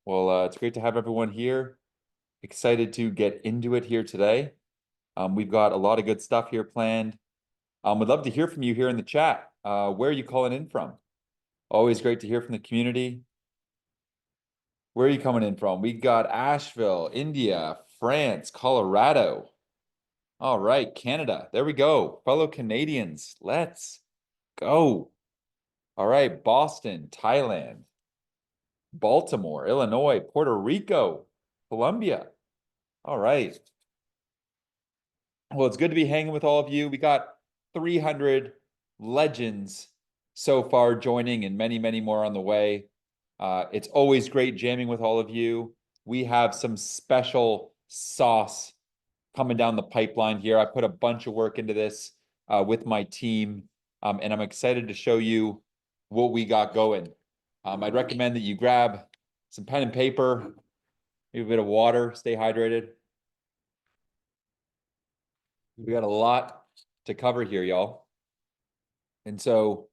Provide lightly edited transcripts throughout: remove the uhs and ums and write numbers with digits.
Well, it's great to have everyone here. Excited to get into it here today. We've got a lot of good stuff here planned. Would love to hear from you here in the chat. Where are you calling in from? Always great to hear from the community. Where are you coming in from? We got Asheville, India, France, Colorado. All right, Canada. There we go. Fellow Canadians, let's go. All right, Boston, Thailand, Baltimore, Illinois, Puerto Rico, Colombia. All right. Well, it's good to be hanging with all of you. We got 300 legends so far joining and many, many more on the way. It's always great jamming with all of you. We have some special sauce coming down the pipeline here. I put a bunch of work into this with my team, and I'm excited to show you what we got going. I'd recommend that you grab some pen and paper, maybe a bit of water, stay hydrated. We got a lot to cover here, y'all. And so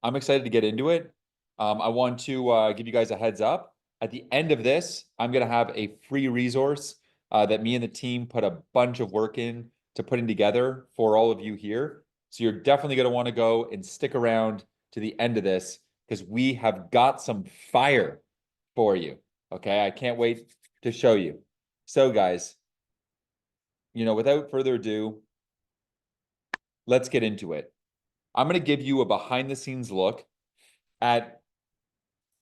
I'm excited to get into it. I want to give you guys a heads up. At the end of this, I'm going to have a free resource that me and the team put a bunch of work in to putting together for all of you here. So you're definitely going to want to go and stick around to the end of this because we have got some fire for you. Okay, I can't wait to show you. So guys, without further ado, let's get into it. I'm going to give you a behind the scenes look at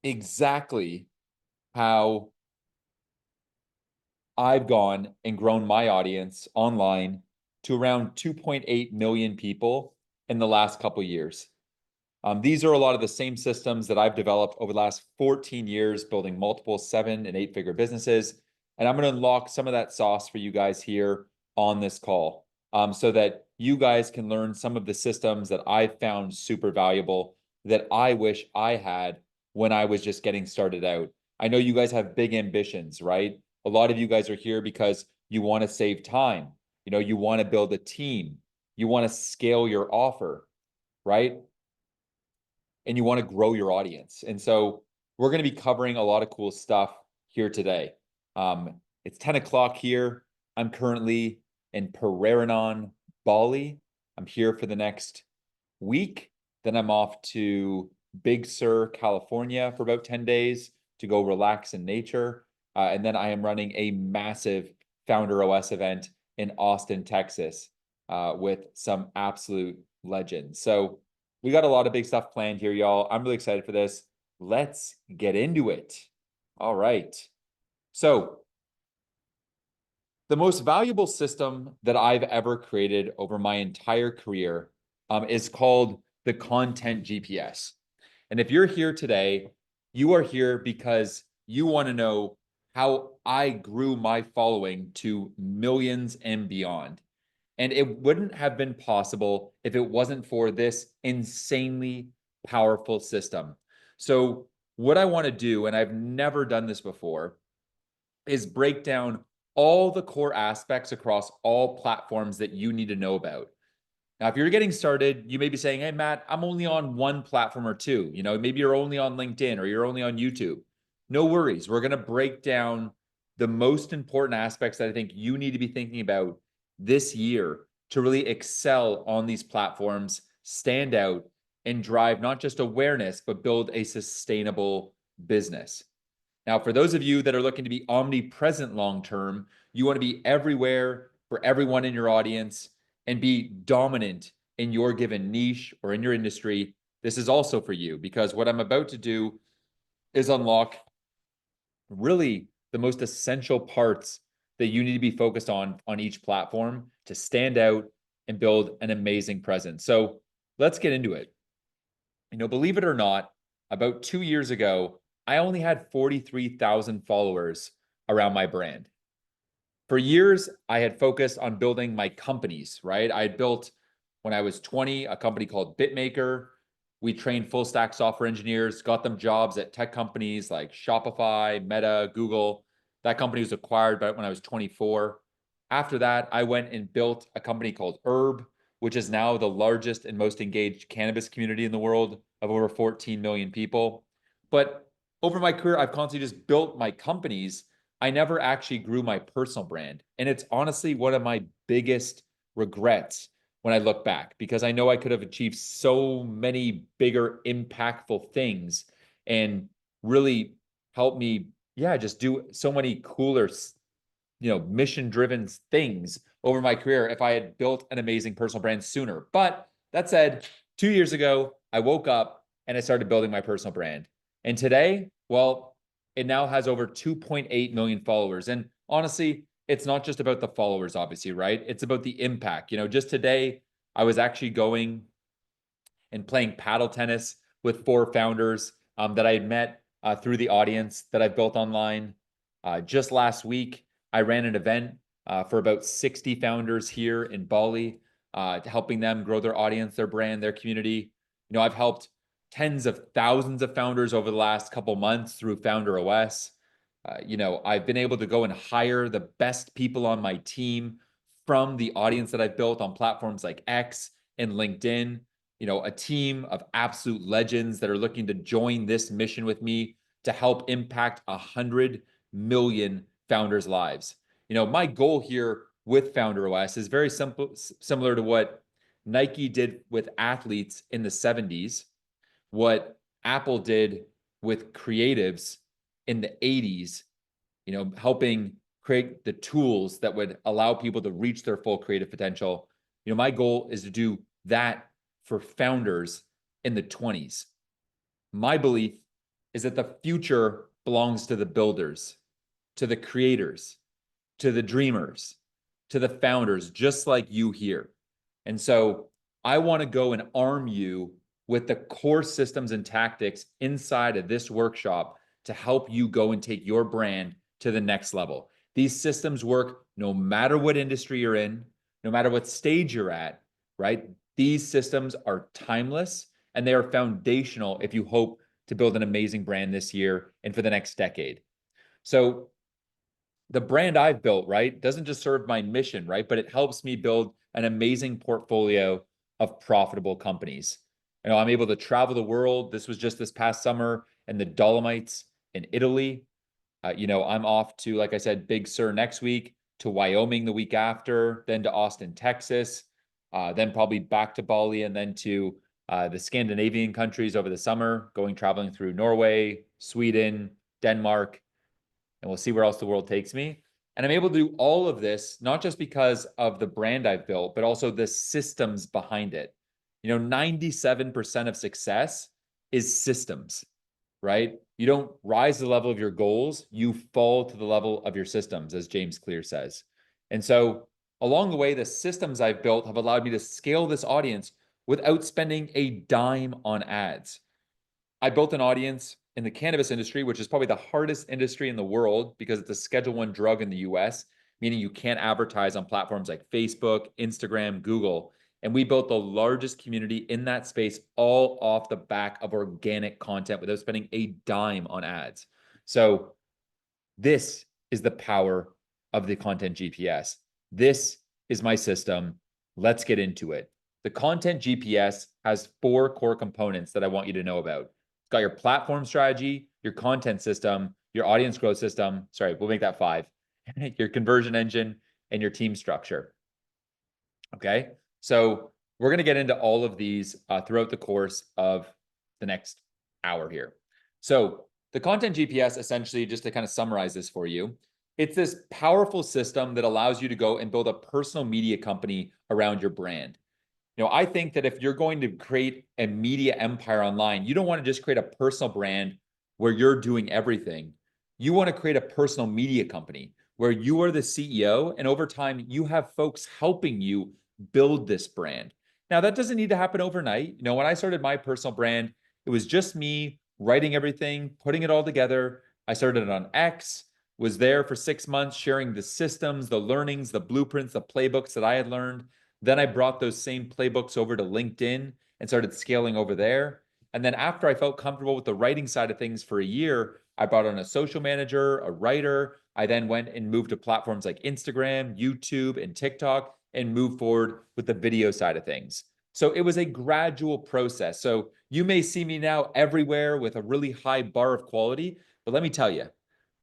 exactly how I've gone and grown my audience online to around 2.8 million people in the last couple of years. These are a lot of the same systems that I've developed over the last 14 years, building multiple 7- and 8-figure businesses. And I'm going to unlock some of that sauce for you guys here on this call so that you guys can learn some of the systems that I've found super valuable that I wish I had when I was just getting started out. I know you guys have big ambitions, right? A lot of you guys are here because you want to save time. You want to build a team. You want to scale your offer, right? And you want to grow your audience. And so we're going to be covering a lot of cool stuff here today. It's 10 o'clock here. I'm currently in Peraranon, Bali. I'm here for the next week. Then I'm off to Big Sur, California for about 10 days to go relax in nature. And then I am running a massive Founder OS event in Austin, Texas, with some absolute legends. So we got a lot of big stuff planned here, y'all. I'm really excited for this. Let's get into it. All right. So the most valuable system that I've ever created over my entire career is called the Content GPS. And if you're here today, you are here because you want to know how I grew my following to millions and beyond. And it wouldn't have been possible if it wasn't for this insanely powerful system. So what I want to do, and I've never done this before, is break down all the core aspects across all platforms that you need to know about. Now, if you're getting started, you may be saying, hey, Matt, I'm only on one platform or two. Maybe you're only on LinkedIn or you're only on YouTube. No worries. We're going to break down the most important aspects that I think you need to be thinking about this year to really excel on these platforms, stand out, and drive not just awareness, but build a sustainable business. Now, for those of you that are looking to be omnipresent long-term, you want to be everywhere for everyone in your audience and be dominant in your given niche or in your industry. This is also for you because what I'm about to do is unlock really the most essential parts that you need to be focused on each platform to stand out and build an amazing presence. So let's get into it. Believe it or not, about 2 years ago, I only had 43,000 followers around my brand. For years, I had focused on building my companies, right? I had built, when I was 20, a company called Bitmaker. We trained full stack software engineers, got them jobs at tech companies like Shopify, Meta, Google. That company was acquired when I was 24. After that, I went and built a company called Herb, which is now the largest and most engaged cannabis community in the world of over 14 million people. But over my career, I've constantly just built my companies. I never actually grew my personal brand. And it's honestly one of my biggest regrets when I look back, because I know I could have achieved so many bigger, impactful things and really helped me, yeah, just do so many cooler, mission-driven things over my career if I had built an amazing personal brand sooner. But that said, 2 years ago, I woke up and I started building my personal brand. And today, well, it now has over 2.8 million followers. And honestly, it's not just about the followers, obviously, right? It's about the impact. Just today, I was actually going and playing paddle tennis with 4 founders that I had met through the audience that I've built online. Just last week, I ran an event for about 60 founders here in Bali, helping them grow their audience, their brand, their community. I've helped tens of thousands of founders over the last couple months through Founder OS. I've been able to go and hire the best people on my team from the audience that I've built on platforms like X and LinkedIn. A team of absolute legends that are looking to join this mission with me to help impact 100 million founders' lives. My goal here with Founder OS is very simple, similar to what Nike did with athletes in the 70s, what Apple did with creatives in the 80s, helping create the tools that would allow people to reach their full creative potential. My goal is to do that for founders in the 20s. My belief is that the future belongs to the builders, to the creators, to the dreamers, to the founders, just like you here. And so I want to go and arm you with the core systems and tactics inside of this workshop to help you go and take your brand to the next level. These systems work no matter what industry you're in, no matter what stage you're at, right? These systems are timeless and they are foundational if you hope to build an amazing brand this year and for the next decade. So the brand I've built, right, doesn't just serve my mission, right, but it helps me build an amazing portfolio of profitable companies. I'm able to travel the world. This was just this past summer in the Dolomites in Italy. I'm off to, like I said, Big Sur next week, to Wyoming the week after, then to Austin, Texas, then probably back to Bali, and then to the Scandinavian countries over the summer, traveling through Norway, Sweden, Denmark, and we'll see where else the world takes me. And I'm able to do all of this, not just because of the brand I've built, but also the systems behind it. 97% of success is systems, right? You don't rise to the level of your goals, you fall to the level of your systems, as James Clear says. And so along the way, the systems I've built have allowed me to scale this audience without spending a dime on ads. I built an audience in the cannabis industry, which is probably the hardest industry in the world because it's a Schedule I drug in the US, meaning you can't advertise on platforms like Facebook, Instagram, Google. And we built the largest community in that space all off the back of organic content without spending a dime on ads. So this is the power of the Content GPS. This is my system. Let's get into it. The Content GPS has 4 core components that I want you to know about. It's got your platform strategy, your content system, your audience growth system. Sorry, we'll make that 5. Your conversion engine and your team structure. Okay, so we're going to get into all of these throughout the course of the next hour here. So the Content GPS, essentially, just to kind of summarize this for you, it's this powerful system that allows you to go and build a personal media company around your brand. I think that if you're going to create a media empire online, you don't want to just create a personal brand where you're doing everything. You want to create a personal media company where you are the CEO, and over time, you have folks helping you build this brand. Now, that doesn't need to happen overnight. When I started my personal brand, it was just me writing everything, putting it all together. I started it on X, was there for 6 months, sharing the systems, the learnings, the blueprints, the playbooks that I had learned. Then I brought those same playbooks over to LinkedIn and started scaling over there. And then after I felt comfortable with the writing side of things for a year, I brought on a social manager, a writer. I then went and moved to platforms like Instagram, YouTube, and TikTok, and moved forward with the video side of things. So it was a gradual process. So you may see me now everywhere with a really high bar of quality, but let me tell you,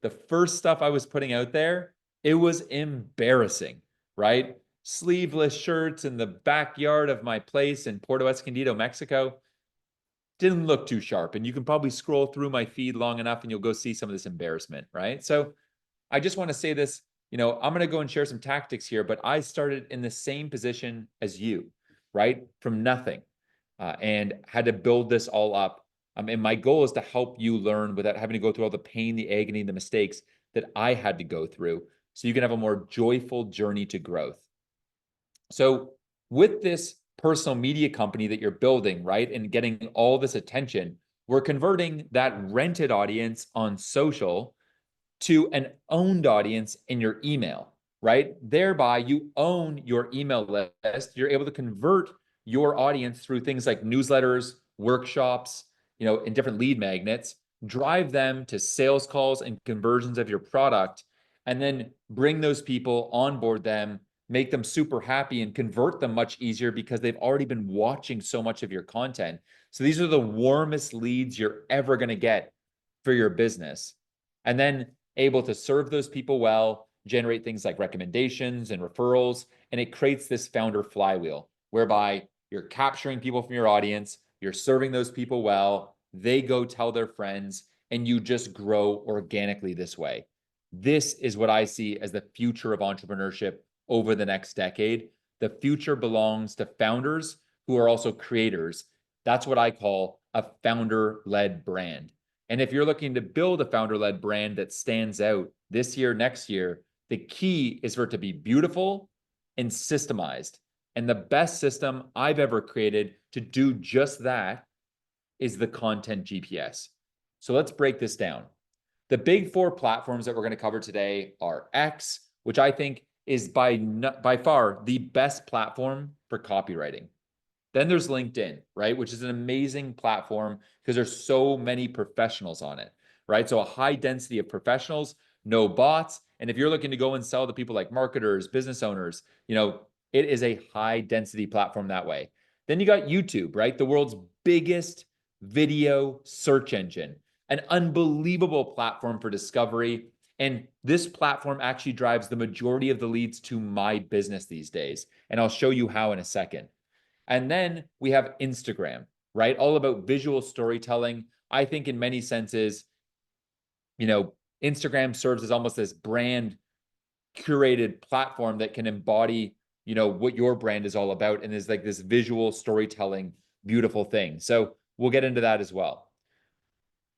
the first stuff I was putting out there, it was embarrassing, right? Sleeveless shirts in the backyard of my place in Puerto Escondido, Mexico. Didn't look too sharp. And you can probably scroll through my feed long enough and you'll go see some of this embarrassment, right? So I just want to say this, I'm going to go and share some tactics here, but I started in the same position as you, right? From nothing, and had to build this all up. And my goal is to help you learn without having to go through all the pain, the agony, the mistakes that I had to go through so you can have a more joyful journey to growth. So with this personal media company that you're building, right, and getting all this attention, we're converting that rented audience on social to an owned audience in your email, right? Thereby, you own your email list. You're able to convert your audience through things like newsletters, workshops, and different lead magnets, drive them to sales calls and conversions of your product, and then bring those people, onboard them, make them super happy, and convert them much easier because they've already been watching so much of your content. So these are the warmest leads you're ever going to get for your business. And then able to serve those people well, generate things like recommendations and referrals, and it creates this founder flywheel whereby you're capturing people from your audience, you're serving those people well, they go tell their friends, and you just grow organically this way. This is what I see as the future of entrepreneurship over the next decade. The future belongs to founders who are also creators. That's what I call a founder-led brand. And if you're looking to build a founder-led brand that stands out this year, next year, the key is for it to be beautiful and systemized. And the best system I've ever created to do just that is the Content GPS. So let's break this down. The big four platforms that we're going to cover today are X, which I think is by far the best platform for copywriting. Then there's LinkedIn, right? Which is an amazing platform because there's so many professionals on it, right? So a high density of professionals, no bots. And if you're looking to go and sell to people like marketers, business owners, it is a high density platform that way. Then you got YouTube, right? The world's biggest video search engine, an unbelievable platform for discovery. And this platform actually drives the majority of the leads to my business these days. And I'll show you how in a second. And then we have Instagram, right? All about visual storytelling. I think in many senses, Instagram serves as almost this brand curated platform that can embody, what your brand is all about and is like this visual storytelling, beautiful thing. So we'll get into that as well.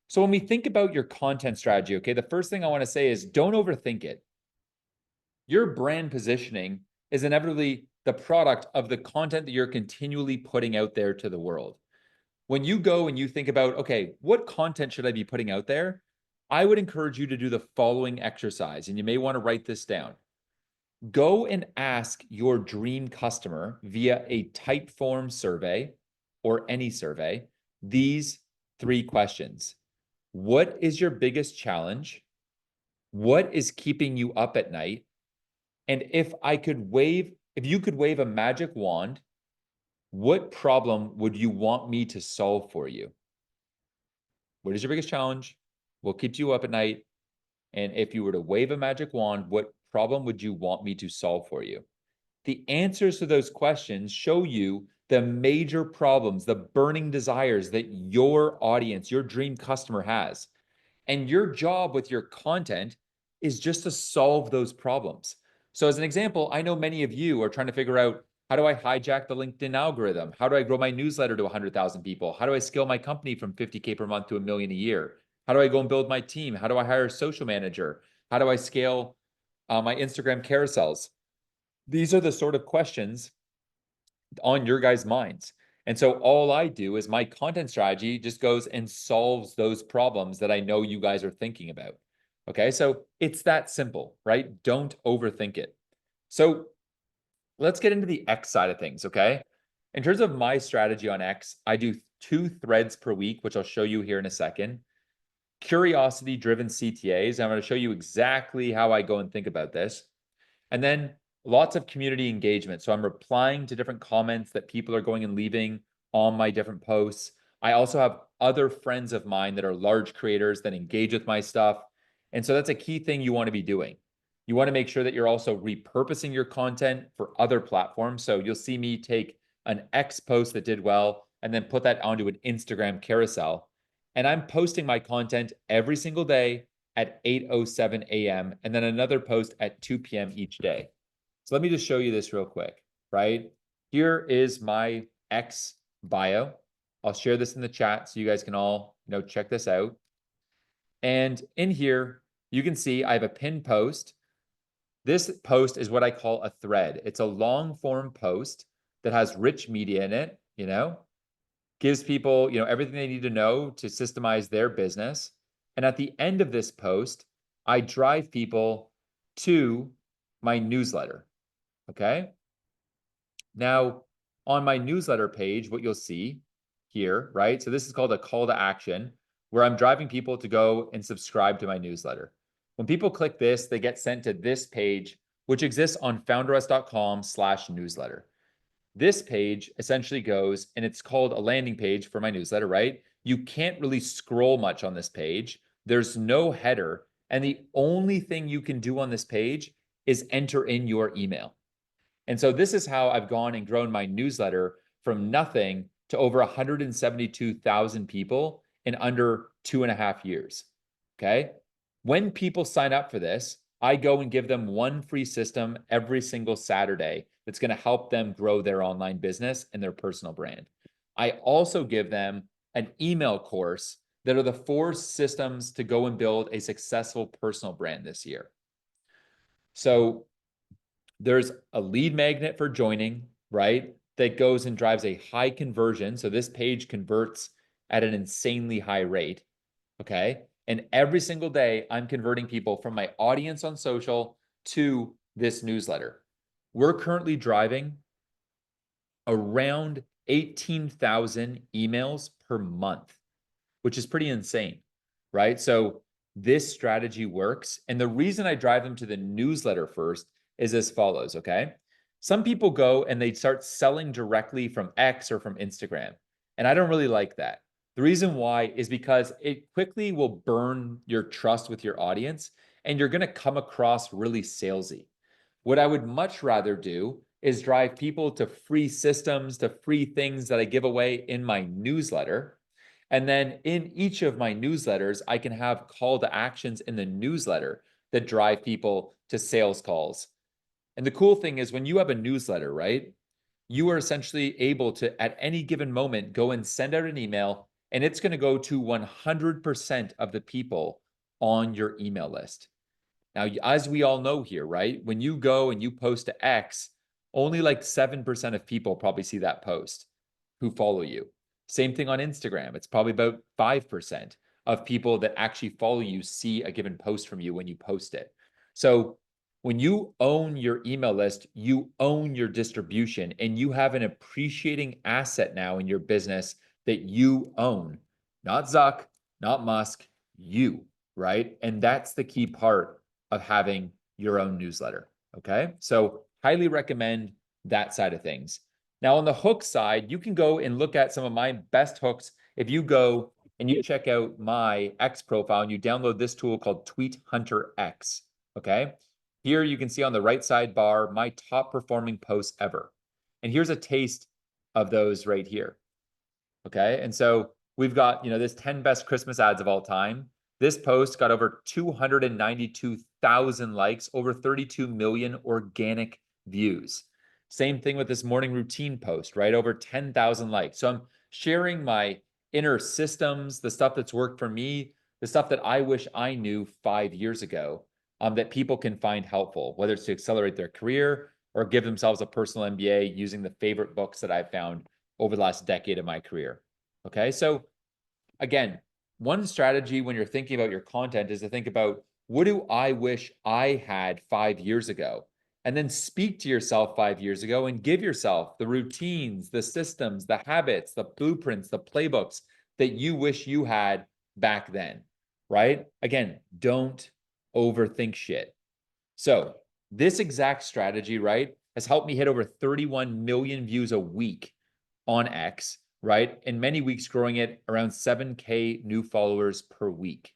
So when we think about your content strategy, okay, the first thing I want to say is don't overthink it. Your brand positioning is inevitably the product of the content that you're continually putting out there to the world. When you go and you think about, okay, what content should I be putting out there? I would encourage you to do the following exercise, and you may want to write this down. Go and ask your dream customer via a Typeform survey or any survey these three questions. What is your biggest challenge? What is keeping you up at night? And if you could wave a magic wand, what problem would you want me to solve for you? What is your biggest challenge? What keeps you up at night? And if you were to wave a magic wand, what problem would you want me to solve for you? The answers to those questions show you the major problems, the burning desires that your audience, your dream customer has. And your job with your content is just to solve those problems. So as an example, I know many of you are trying to figure out, how do I hijack the LinkedIn algorithm? How do I grow my newsletter to 100,000 people? How do I scale my company from 50K per month to $1 million a year? How do I go and build my team? How do I hire a social manager? How do I scale my Instagram carousels? These are the sort of questions on your guys' minds. And so all I do is my content strategy just goes and solves those problems that I know you guys are thinking about. Okay, so it's that simple, right? Don't overthink it. So let's get into the X side of things, okay? In terms of my strategy on X, I do 2 threads per week, which I'll show you here in a second. Curiosity-driven CTAs. I'm going to show you exactly how I go and think about this. And then lots of community engagement. So I'm replying to different comments that people are going and leaving on my different posts. I also have other friends of mine that are large creators that engage with my stuff. And so that's a key thing you want to be doing. You want to make sure that you're also repurposing your content for other platforms. So you'll see me take an X post that did well and then put that onto an Instagram carousel. And I'm posting my content every single day at 8:07 a.m. and then another post at 2 p.m. each day. So let me just show you this real quick, right? Here is my X bio. I'll share this in the chat so you guys can all, check this out. And in here, you can see I have a pinned post. This post is what I call a thread. It's a long form post that has rich media in it, gives people, everything they need to know to systemize their business. And at the end of this post, I drive people to my newsletter. Okay. Now, on my newsletter page, what you'll see here, right? So this is called a call to action, where I'm driving people to go and subscribe to my newsletter. When people click this, they get sent to this page, which exists on founderus.com/newsletter. This page essentially goes, and it's called a landing page for my newsletter, right? You can't really scroll much on this page. There's no header. And the only thing you can do on this page is enter in your email. And so this is how I've gone and grown my newsletter from nothing to over 172,000 people in under 2.5 years. Okay. When people sign up for this, I go and give them one free system every single Saturday that's going to help them grow their online business and their personal brand. I also give them an email course that are the 4 systems to go and build a successful personal brand this year. So there's a lead magnet for joining, right? That goes and drives a high conversion. So this page converts at an insanely high rate. Okay. And every single day, I'm converting people from my audience on social to this newsletter. We're currently driving around 18,000 emails per month, which is pretty insane, right? So this strategy works. And the reason I drive them to the newsletter first is as follows, okay? Some people go and they start selling directly from X or from Instagram. And I don't really like that. The reason why is because it quickly will burn your trust with your audience and you're going to come across really salesy. What I would much rather do is drive people to free systems, to free things that I give away in my newsletter. And then in each of my newsletters, I can have call to actions in the newsletter that drive people to sales calls. And the cool thing is when you have a newsletter, right, you are essentially able to, at any given moment, go and send out an email, and it's going to go to 100% of the people on your email list. Now, as we all know here, right, when you go and you post to X, only like 7% of people probably see that post who follow you. Same thing on Instagram. It's probably about 5% of people that actually follow you see a given post from you when you post it. So when you own your email list, you own your distribution and you have an appreciating asset now in your business that you own. Not Zuck, not Musk, you, right? And that's the key part of having your own newsletter, okay? So highly recommend that side of things. Now on the hook side, you can go and look at some of my best hooks. If you go and you check out my X profile and you download this tool called Tweet Hunter X, okay? Here you can see on the right side bar, my top performing posts ever. And here's a taste of those right here, okay? And so we've got, this 10 best Christmas ads of all time. This post got over 292,000 likes, over 32 million organic views. Same thing with this morning routine post, right? Over 10,000 likes. So I'm sharing my inner systems, the stuff that's worked for me, the stuff that I wish I knew 5 years ago, that people can find helpful, whether it's to accelerate their career or give themselves a personal MBA using the favorite books that I've found over the last decade of my career. Okay, so again, one strategy when you're thinking about your content is to think about, what do I wish I had 5 years ago? And then speak to yourself 5 years ago and give yourself the routines, the systems, the habits, the blueprints, the playbooks that you wish you had back then, right? Again, don't overthink shit. So This exact strategy, right, has helped me hit over 31 million views a week on X, right? In many weeks, growing it around 7K new followers per week.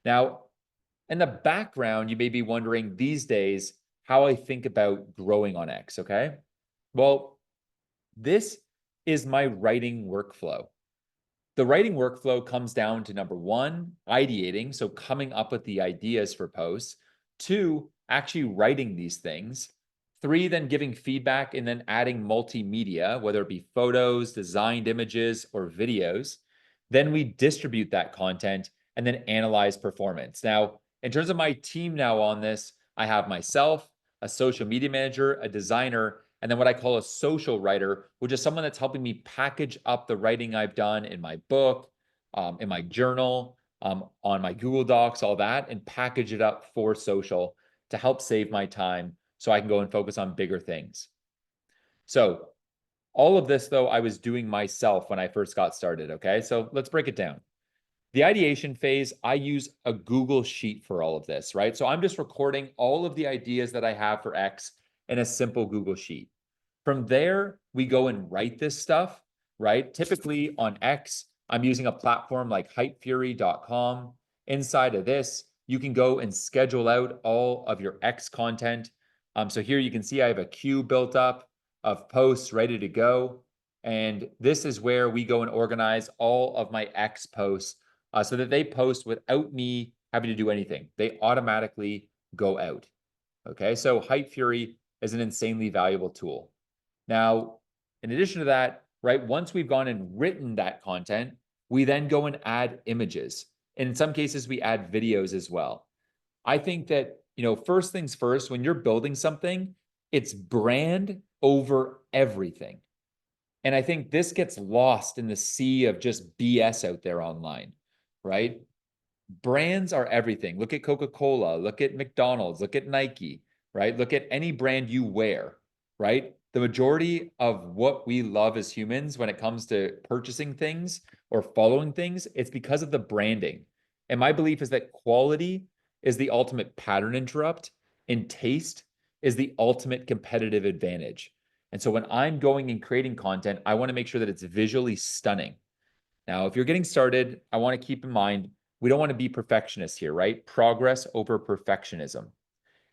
Now, in the background, you may be wondering these days how I think about growing on X, okay? Well, this is my writing workflow. The writing workflow comes down to number one, ideating, so coming up with the ideas for posts. Two, actually writing these things. Three, then giving feedback and then adding multimedia, whether it be photos, designed images, or videos. Then we distribute that content and then analyze performance. Now, in terms of my team now on this, I have myself, a social media manager, a designer, and then what I call a social writer, which is someone that's helping me package up the writing I've done in my book, in my journal, on my Google Docs, all that, and package it up for social to help save my time so I can go and focus on bigger things. So all of this, though, I was doing myself when I first got started, okay? So let's break it down. The ideation phase, I use a Google Sheet for all of this, right? So I'm just recording all of the ideas that I have for X in a simple Google Sheet. From there, we go and write this stuff, right? Typically on X, I'm using a platform like hypefury.com. Inside of this, you can go and schedule out all of your X content. So here you can see I have a queue built up of posts ready to go. And this is where we go and organize all of my X posts so that they post without me having to do anything. They automatically go out. Okay, so Hypefury is an insanely valuable tool. Now, in addition to that, right, once we've gone and written that content, we then go and add images. And in some cases, we add videos as well. I think that, first things first, when you're building something, it's brand over everything. And I think this gets lost in the sea of just BS out there online, right? Brands are everything. Look at Coca-Cola, look at McDonald's, look at Nike, right? Look at any brand you wear, right? The majority of what we love as humans when it comes to purchasing things or following things, it's because of the branding. And my belief is that quality is the ultimate pattern interrupt and taste is the ultimate competitive advantage. And so when I'm going and creating content, I want to make sure that it's visually stunning. Now, if you're getting started, I want to keep in mind, we don't want to be perfectionists here, right? Progress over perfectionism.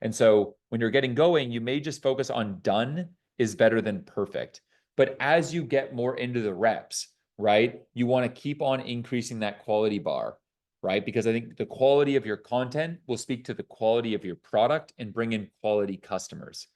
And so when you're getting going, you may just focus on done is better than perfect. But as you get more into the reps, right, you want to keep on increasing that quality bar, right? Because I think the quality of your content will speak to the quality of your product and bring in quality customers.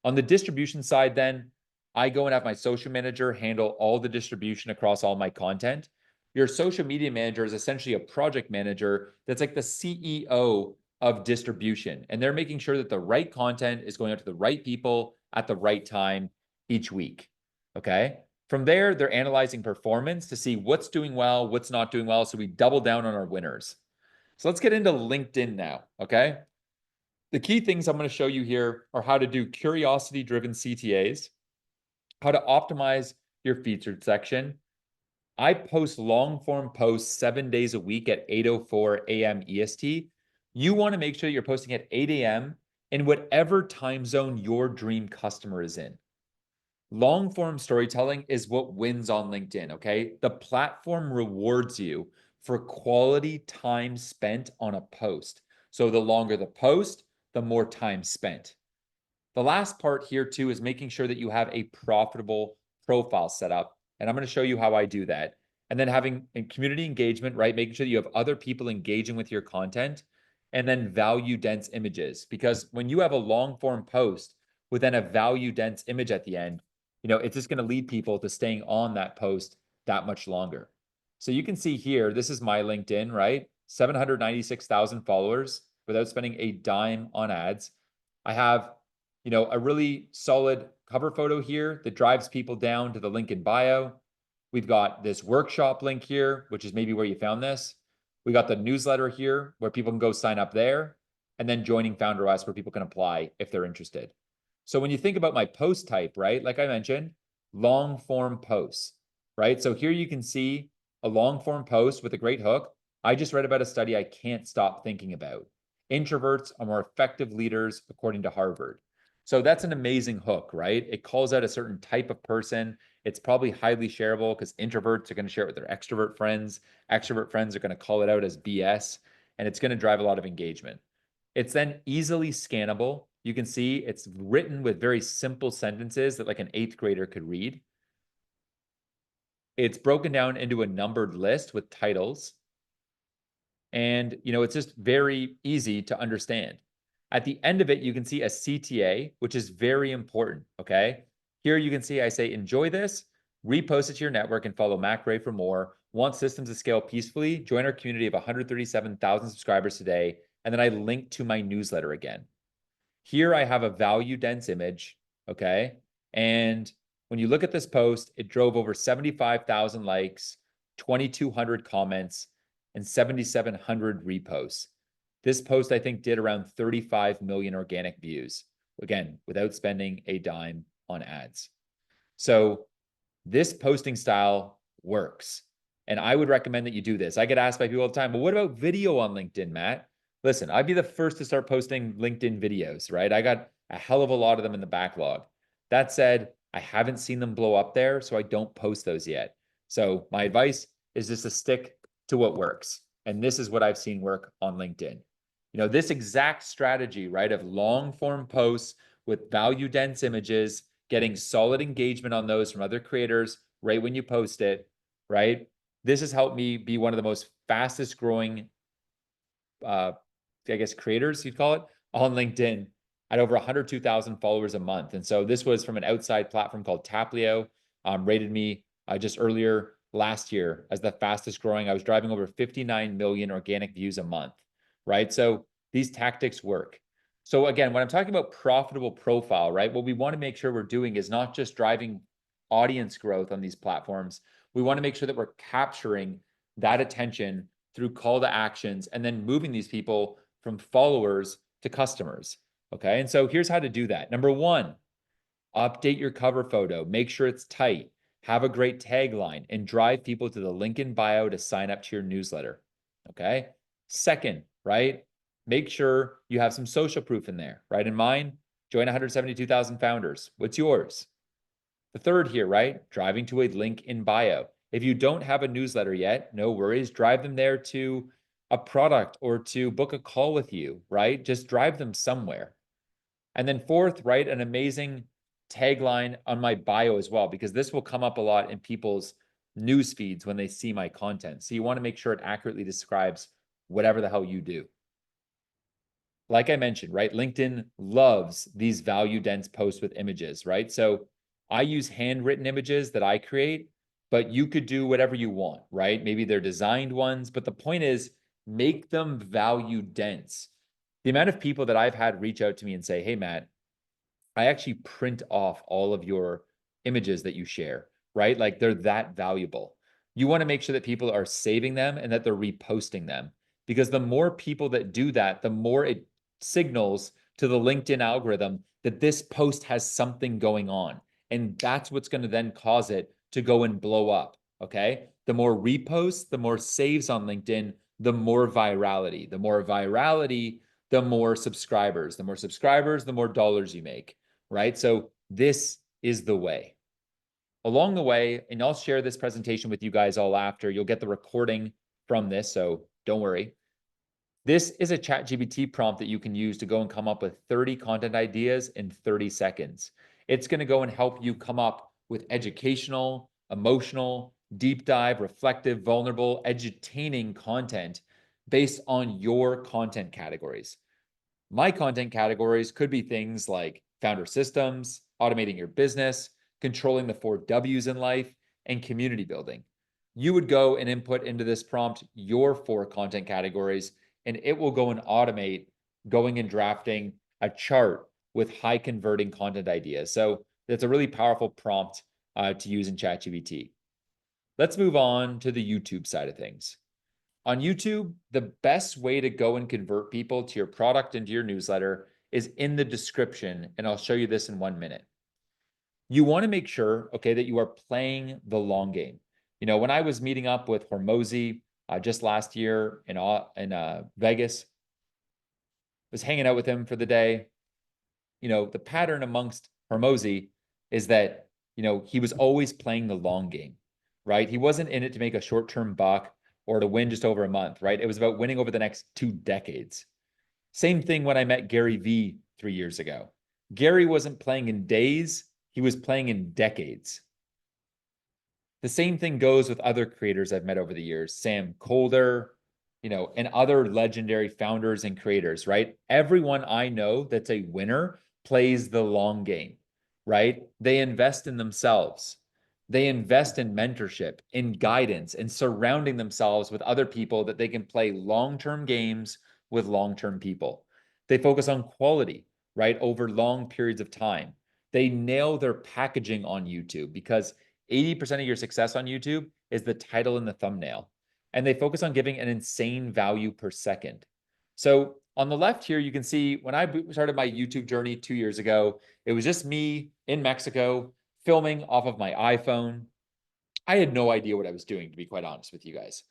On the distribution side, then, I go and have my social manager handle all the distribution across all my content. Your social media manager is essentially a project manager that's like the CEO of distribution. And they're making sure that the right content is going out to the right people at the right time each week. Okay. From there, they're analyzing performance to see what's doing well, what's not doing well. So we double down on our winners. So let's get into LinkedIn now. Okay. The key things I'm going to show you here are how to do curiosity-driven CTAs, how to optimize your featured section. I post long-form posts 7 days a week at 8:04 a.m. EST. You want to make sure you're posting at 8 a.m. in whatever time zone your dream customer is in. Long-form storytelling is what wins on LinkedIn, okay? The platform rewards you for quality time spent on a post. So the longer the post, the more time spent. The last part here too is making sure that you have a profitable profile set up. And I'm going to show you how I do that. And then having community engagement, right? Making sure that you have other people engaging with your content and then value dense images. Because when you have a long form post with then a value dense image at the end, it's just going to lead people to staying on that post that much longer. So you can see here, this is my LinkedIn, right? 796,000 followers without spending a dime on ads. I have, a really solid cover photo here that drives people down to the link in bio. We've got this workshop link here, which is maybe where you found this. We got the newsletter here where people can go sign up there, and then joining FounderOS where people can apply if they're interested. So when you think about my post type, right, like I mentioned, long form posts, right? So here you can see a long form post with a great hook. I just read about a study I can't stop thinking about. Introverts are more effective leaders, according to Harvard. So that's an amazing hook, right? It calls out a certain type of person. It's probably highly shareable because introverts are going to share it with their extrovert friends. Extrovert friends are going to call it out as BS, and it's going to drive a lot of engagement. It's then easily scannable. You can see it's written with very simple sentences that like an 8th grader could read. It's broken down into a numbered list with titles. And, it's just very easy to understand. At the end of it, you can see a CTA, which is very important, okay? Here you can see I say, enjoy this, repost it to your network and follow Mac Ray for more. Want systems to scale peacefully? Join our community of 137,000 subscribers today. And then I link to my newsletter again. Here I have a value dense image, okay? And when you look at this post, it drove over 75,000 likes, 2,200 comments, and 7,700 reposts. This post, I think, did around 35 million organic views, again, without spending a dime on ads. So this posting style works. And I would recommend that you do this. I get asked by people all the time, well, what about video on LinkedIn, Matt? Listen, I'd be the first to start posting LinkedIn videos, right? I got a hell of a lot of them in the backlog. That said, I haven't seen them blow up there, so I don't post those yet. So my advice is just to stick to what works. And this is what I've seen work on LinkedIn. This exact strategy, right, of long form posts with value dense images, getting solid engagement on those from other creators right when you post it, right? This has helped me be one of the most fastest growing, creators, you'd call it, on LinkedIn at over 102,000 followers a month. And so this was from an outside platform called Taplio, rated me just earlier last year as the fastest growing. I was driving over 59 million organic views a month, right? So these tactics work. So again, when I'm talking about profitable profile, right, what we want to make sure we're doing is not just driving audience growth on these platforms. We want to make sure that we're capturing that attention through call to actions and then moving these people from followers to customers. Okay. And so here's how to do that. Number one, update your cover photo, make sure it's tight, have a great tagline, and drive people to the link in bio to sign up to your newsletter. Okay. Second, right? Make sure you have some social proof in there, right? In mine, join 172,000 founders. What's yours? The third here, right? Driving to a link in bio. If you don't have a newsletter yet, no worries. Drive them there to a product or to book a call with you, right? Just drive them somewhere. And then fourth, right? An amazing tagline on my bio as well, because this will come up a lot in people's news feeds when they see my content. So you want to make sure it accurately describes whatever the hell you do. Like I mentioned, right? LinkedIn loves these value dense posts with images, right? So I use handwritten images that I create, but you could do whatever you want, right? Maybe they're designed ones, but the point is make them value dense. The amount of people that I've had reach out to me and say, hey, Matt, I actually print off all of your images that you share, right? Like they're that valuable. You want to make sure that people are saving them and that they're reposting them, because the more people that do that, the more it signals to the LinkedIn algorithm that this post has something going on. And that's what's going to then cause it to go and blow up. Okay. The more reposts, the more saves on LinkedIn, the more virality. The more virality, the more subscribers. The more subscribers, the more dollars you make. Right. So this is the way. Along the way, and I'll share this presentation with you guys all after, you'll get the recording from this, so don't worry. This is a ChatGPT prompt that you can use to go and come up with 30 content ideas in 30 seconds. It's going to go and help you come up with educational, emotional, deep dive, reflective, vulnerable, edutaining content based on your content categories. My content categories could be things like founder systems, automating your business, controlling the 4 W's in life, and community building. You would go and input into this prompt your 4 content categories, and it will go and automate going and drafting a chart with high converting content ideas. So it's a really powerful prompt to use in ChatGPT. Let's move on to the YouTube side of things. On YouTube, the best way to go and convert people to your product and to your newsletter is in the description, and I'll show you this in 1 minute. You want to make sure, okay, that you are playing the long game. When I was meeting up with Hormozi just last year in Vegas, was hanging out with him for the day. The pattern amongst Hormozi is that, he was always playing the long game, right? He wasn't in it to make a short-term buck or to win just over a month, right? It was about winning over the next 2 decades. Same thing when I met Gary Vee 3 years ago. Gary wasn't playing in days, he was playing in decades. The same thing goes with other creators I've met over the years, Sam Kolder, and other legendary founders and creators, right? Everyone I know that's a winner plays the long game, right? They invest in themselves. They invest in mentorship, in guidance, and surrounding themselves with other people that they can play long-term games with long-term people. They focus on quality, right, over long periods of time. They nail their packaging on YouTube because 80% of your success on YouTube is the title and the thumbnail. And they focus on giving an insane value per second. So on the left here, you can see when I started my YouTube journey 2 years ago, it was just me in Mexico filming off of my iPhone. I had no idea what I was doing, to be quite honest with you guys.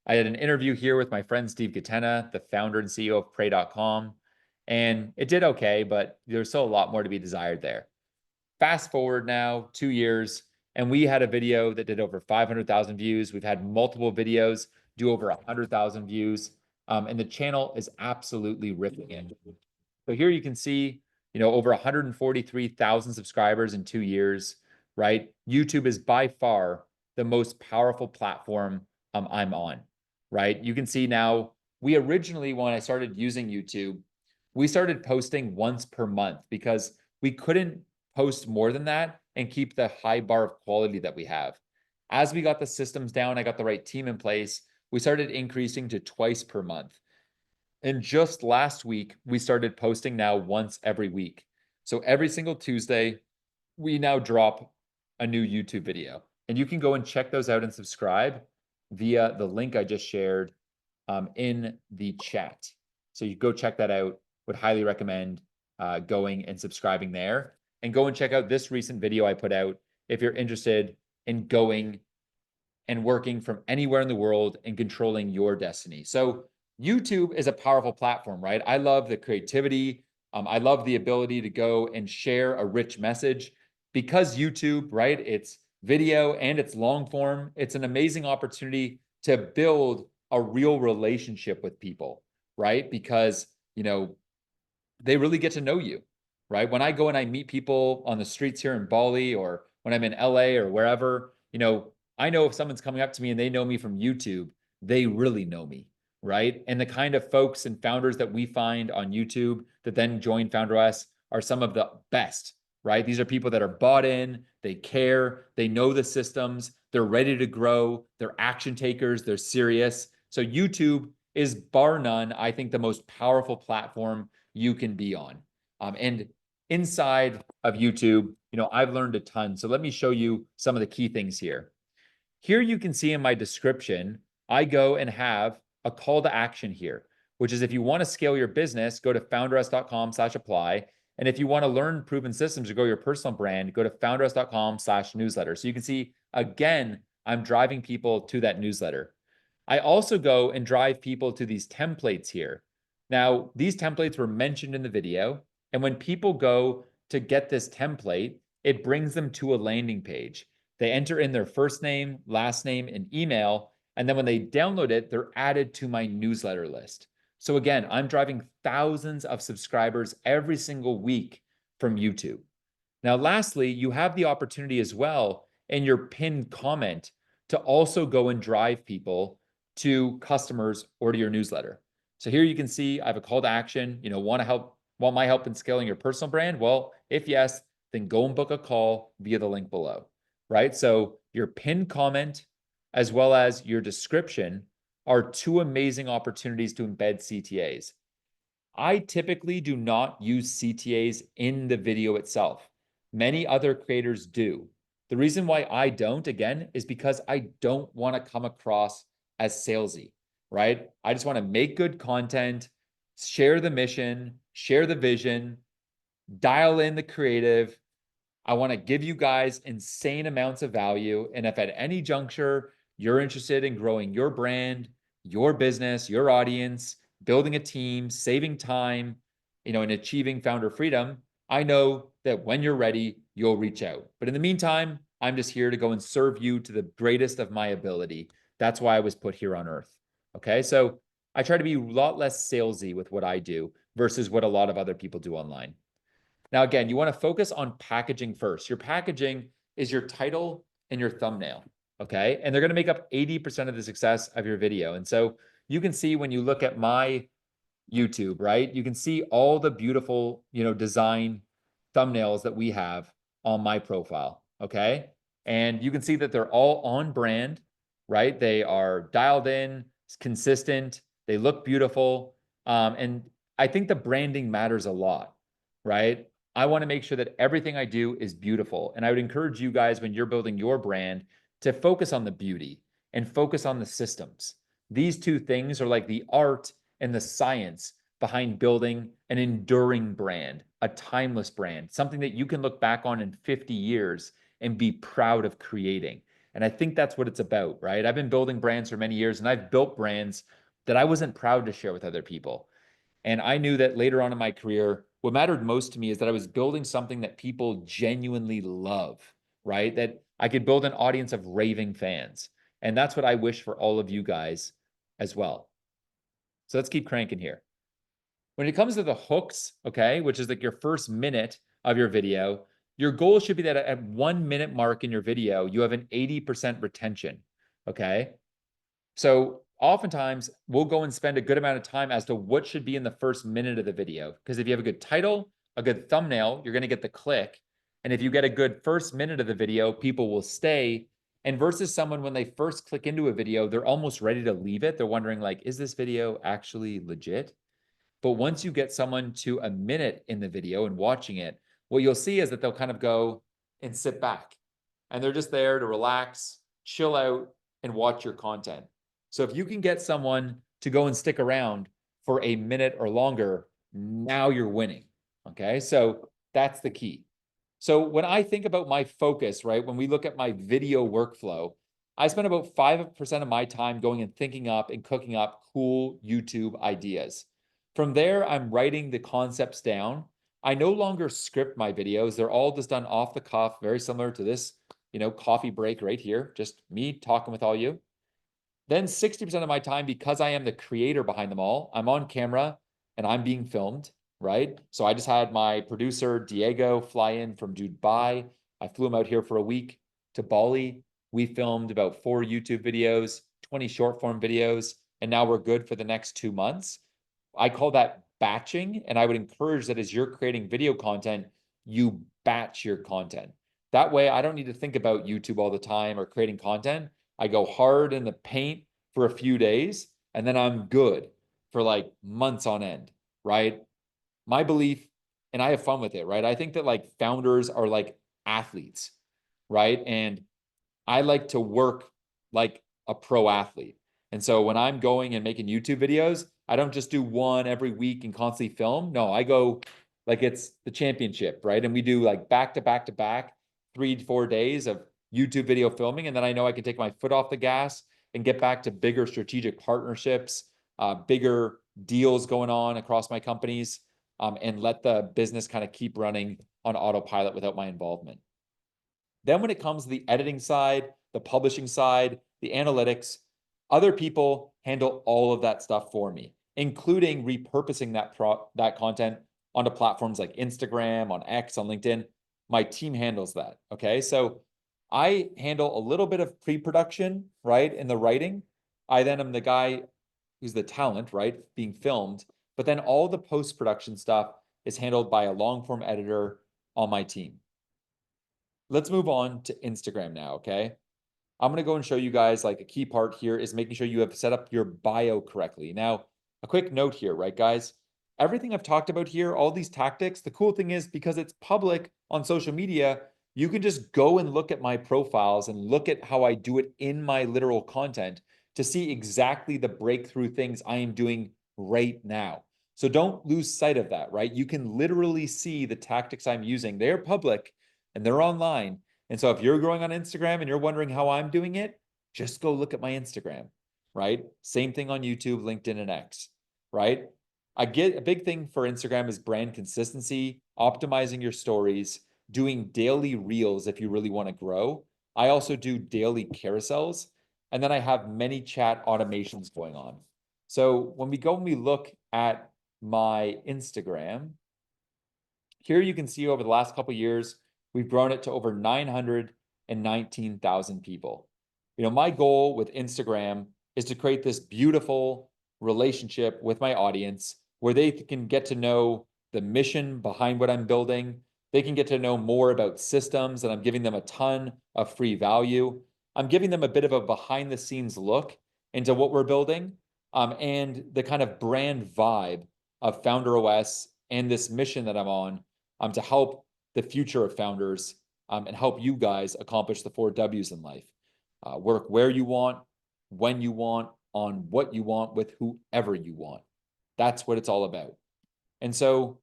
I had an interview here with my friend Steve Katena, the founder and CEO of Pray.com, and it did okay, but there's still a lot more to be desired there. Fast forward now 2 years, and we had a video that did over 500,000 views. We've had multiple videos do over 100,000 views, and the channel is absolutely ripping it. So here you can see, over 143,000 subscribers in 2 years, right? YouTube is by far the most powerful platform I'm on, right? You can see now, we originally, when I started using YouTube, we started posting once per month because we couldn't post more than that and keep the high bar of quality that we have. As we got the systems down, I got the right team in place, we started increasing to twice per month. And just last week, we started posting now once every week. So every single Tuesday, we now drop a new YouTube video. And you can go and check those out and subscribe via the link I just shared in the chat. So you go check that out. Would highly recommend going and subscribing there. And go and check out this recent video I put out if you're interested in going and working from anywhere in the world and controlling your destiny. So YouTube is a powerful platform, right? I love the creativity. I love the ability to go and share a rich message because YouTube, right? It's video and it's long form. It's an amazing opportunity to build a real relationship with people, right? Because, they really get to know you, right? When I go and I meet people on the streets here in Bali or when I'm in LA or wherever, I know if someone's coming up to me and they know me from YouTube, they really know me, right? And the kind of folks and founders that we find on YouTube that then join FounderOS are some of the best, right? These are people that are bought in, they care, they know the systems, they're ready to grow, they're action takers, they're serious. So YouTube is bar none, I think, the most powerful platform you can be on. And inside of YouTube, I've learned a ton. So let me show you some of the key things here. Here you can see in my description, I go and have a call to action here, which is if you want to scale your business, go to founderos.com/apply. And if you want to learn proven systems to grow your personal brand, go to founderos.com/newsletter. So you can see, again, I'm driving people to that newsletter. I also go and drive people to these templates here. Now, these templates were mentioned in the video. And when people go to get this template, it brings them to a landing page. They enter in their first name, last name, and email. And then when they download it, they're added to my newsletter list. So again, I'm driving thousands of subscribers every single week from YouTube. Now, lastly, you have the opportunity as well in your pinned comment to also go and drive people to customers or to your newsletter. So here you can see I have a call to action, want my help in scaling your personal brand? Well, if yes, then go and book a call via the link below, right? So your pinned comment as well as your description are 2 amazing opportunities to embed CTAs. I typically do not use CTAs in the video itself. Many other creators do. The reason why I don't, again, is because I don't want to come across as salesy, right? I just want to make good content, share the mission, share the vision, dial in the creative. I want to give you guys insane amounts of value. And if at any juncture you're interested in growing your brand, your business, your audience, building a team, saving time, in achieving founder freedom, I know that when you're ready, you'll reach out. But in the meantime, I'm just here to go and serve you to the greatest of my ability. That's why I was put here on earth. Okay. So I try to be a lot less salesy with what I do versus what a lot of other people do online. Now, again, you want to focus on packaging first. Your packaging is your title and your thumbnail. Okay. And they're going to make up 80% of the success of your video. And so you can see when you look at my YouTube, right? You can see all the beautiful, design thumbnails that we have on my profile. Okay. And you can see that they're all on brand, right? They are dialed in, consistent, they look beautiful. And I think the branding matters a lot, right? I want to make sure that everything I do is beautiful. And I would encourage you guys, when you're building your brand, to focus on the beauty and focus on the systems. These two things are like the art and the science behind building an enduring brand, a timeless brand, something that you can look back on in 50 years and be proud of creating. And I think that's what it's about, right? I've been building brands for many years, and I've built brands that I wasn't proud to share with other people. And I knew that later on in my career, what mattered most to me is that I was building something that people genuinely love, right? That I could build an audience of raving fans. And that's what I wish for all of you guys as well. So let's keep cranking here. When it comes to the hooks, okay, which is like your first minute of your video, your goal should be that at 1 minute mark in your video, you have an 80% retention, okay? So oftentimes we'll go and spend a good amount of time as to what should be in the first minute of the video. Because if you have a good title, a good thumbnail, you're going to get the click. And if you get a good first minute of the video, people will stay. And versus someone, when they first click into a video, they're almost ready to leave it. They're wondering, like, is this video actually legit? But once you get someone to a minute in the video and watching it, what you'll see is that they'll kind of go and sit back. And they're just there to relax, chill out, and watch your content. So if you can get someone to go and stick around for a minute or longer, now you're winning. Okay. So that's the key. So when I think about my focus, right, when we look at my video workflow, I spend about 5% of my time going and thinking up and cooking up cool YouTube ideas. From there, I'm writing the concepts down. I no longer script my videos. They're all just done off the cuff, very similar to this, coffee break right here, just me talking with all you. Then 60% of my time, because I am the creator behind them all, I'm on camera and I'm being filmed, right? So I just had my producer, Diego, fly in from Dubai. I flew him out here for a week to Bali. We filmed about 4 YouTube videos, 20 short form videos, and now we're good for the next 2 months. I call that batching, and I would encourage that as you're creating video content, you batch your content. That way, I don't need to think about YouTube all the time or creating content. I go hard in the paint for a few days, and then I'm good for like months on end, right? My belief, and I have fun with it, right? I think that like founders are like athletes, right? And I like to work like a pro athlete. And so when I'm going and making YouTube videos, I don't just do one every week and constantly film. No, I go like it's the championship, right? And we do like back to back to back, 3 to 4 days of YouTube video filming. And then I know I can take my foot off the gas and get back to bigger strategic partnerships, bigger deals going on across my companies, and let the business kind of keep running on autopilot without my involvement. Then when it comes to the editing side, the publishing side, the analytics, other people handle all of that stuff for me, including repurposing that content onto platforms like Instagram, on X, on LinkedIn. My team handles that, okay? So I handle a little bit of pre-production, right, in the writing. I then am the guy who's the talent, right, being filmed, but then all the post-production stuff is handled by a long-form editor on my team. Let's move on to Instagram now, okay? I'm gonna go and show you guys like a key part here is making sure you have set up your bio correctly. Now, a quick note here, right, guys? Everything I've talked about here, all these tactics, the cool thing is because it's public on social media, you can just go and look at my profiles and look at how I do it in my literal content to see exactly the breakthrough things I am doing right now. So don't lose sight of that, right? You can literally see the tactics I'm using. They're public and they're online. And so if you're growing on Instagram and you're wondering how I'm doing it, just go look at my Instagram, right? Same thing on YouTube, LinkedIn, and X, right? I get a big thing for Instagram is brand consistency, optimizing your stories, doing daily reels if you really want to grow. I also do daily carousels, and then I have many chat automations going on. So when we go and we look at my Instagram, here you can see over the last couple of years, we've grown it to over 919,000 people. You know, my goal with Instagram is to create this beautiful relationship with my audience where they can get to know the mission behind what I'm building. They can get to know more about systems, and I'm giving them a ton of free value. I'm giving them a bit of a behind the scenes look into what we're building, and the kind of brand vibe of Founder OS and this mission that I'm on, to help the future of founders, and help you guys accomplish the 4 W's in life. Work where you want, when you want, on what you want, with whoever you want. That's what it's all about. And so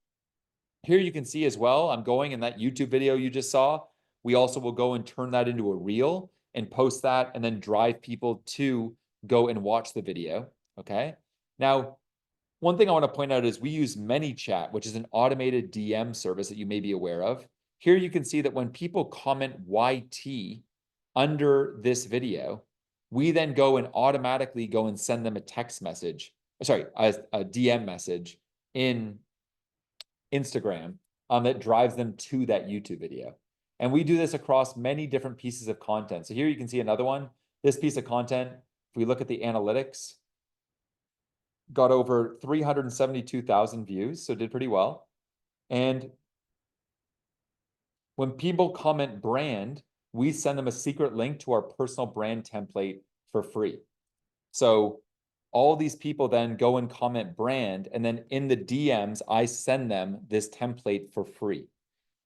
here you can see as well, I'm going in that YouTube video you just saw. We also will go and turn that into a reel and post that and then drive people to go and watch the video. Okay. Now, one thing I want to point out is we use ManyChat, which is an automated DM service that you may be aware of. Here you can see that when people comment YT under this video, we then go and automatically go and send them a text message, sorry, a DM message in Instagram, that drives them to that YouTube video. And we do this across many different pieces of content. So here you can see another one. This piece of content, if we look at the analytics, got over 372,000 views, so did pretty well. And when people comment brand, we send them a secret link to our personal brand template for free. So all these people then go and comment brand, and then in the DMs, I send them this template for free.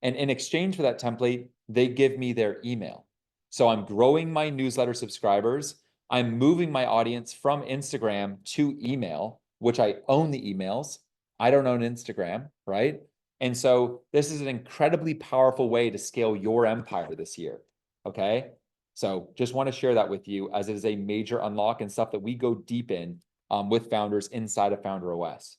And in exchange for that template, they give me their email. So I'm growing my newsletter subscribers. I'm moving my audience from Instagram to email, which I own the emails. I don't own Instagram, right? And so this is an incredibly powerful way to scale your empire this year, okay? So just want to share that with you, as it is a major unlock and stuff that we go deep in, with founders inside of Founder OS.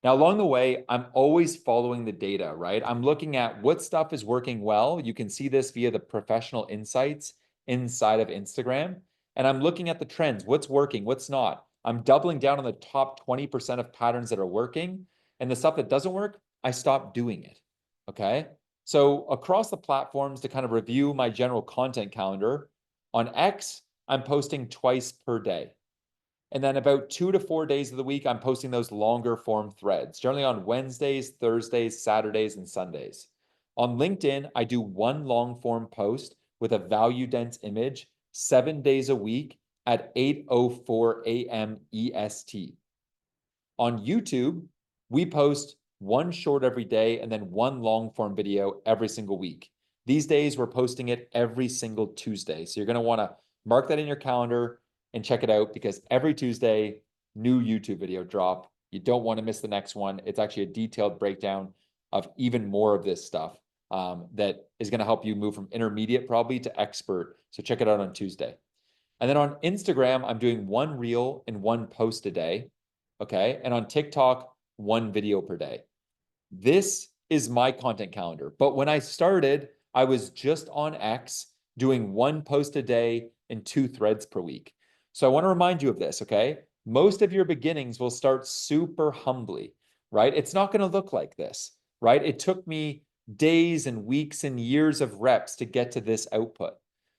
Now, along the way, I'm always following the data, right? I'm looking at what stuff is working well. You can see this via the professional insights inside of Instagram. And I'm looking at the trends, what's working, what's not. I'm doubling down on the top 20% of patterns that are working. And the stuff that doesn't work, I stop doing it, okay? So across the platforms, to kind of review my general content calendar, on X, I'm posting twice per day. And then about 2 to 4 days of the week, I'm posting those longer form threads, generally on Wednesdays, Thursdays, Saturdays, and Sundays. On LinkedIn, I do one long form post with a value dense image 7 days a week at 8:04 a.m. EST. On YouTube, we post one short every day and then one long form video every single week. These days, we're posting it every single Tuesday. So you're going to want to mark that in your calendar and check it out, because every Tuesday, new YouTube video drop. You don't want to miss the next one. It's actually a detailed breakdown of even more of this stuff, that is going to help you move from intermediate probably to expert. So check it out on Tuesday. And then on Instagram, I'm doing one reel and one post a day. Okay. And on TikTok, one video per day. This is my content calendar. But when I started, I was just on X doing one post a day and 2 threads per week. So I want to remind you of this, okay? Most of your beginnings will start super humbly, right? It's not going to look like this, right? It took me days and weeks and years of reps to get to this output.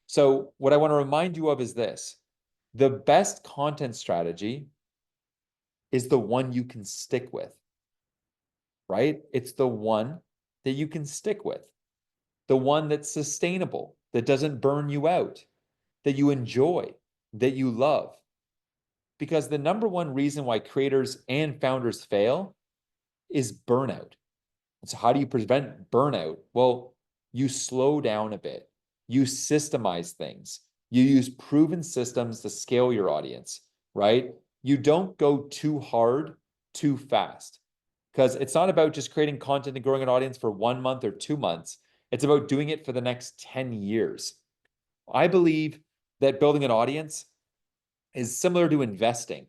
So what I want to remind you of is this: the best content strategy is the one you can stick with, right? It's the one that you can stick with, the one that's sustainable, that doesn't burn you out, that you enjoy, that you love. Because the number one reason why creators and founders fail is burnout. And so how do you prevent burnout? Well, you slow down a bit. You systemize things. You use proven systems to scale your audience, right? You don't go too hard, too fast. Because it's not about just creating content and growing an audience for 1 month or 2 months. It's about doing it for the next 10 years. I believe that building an audience is similar to investing,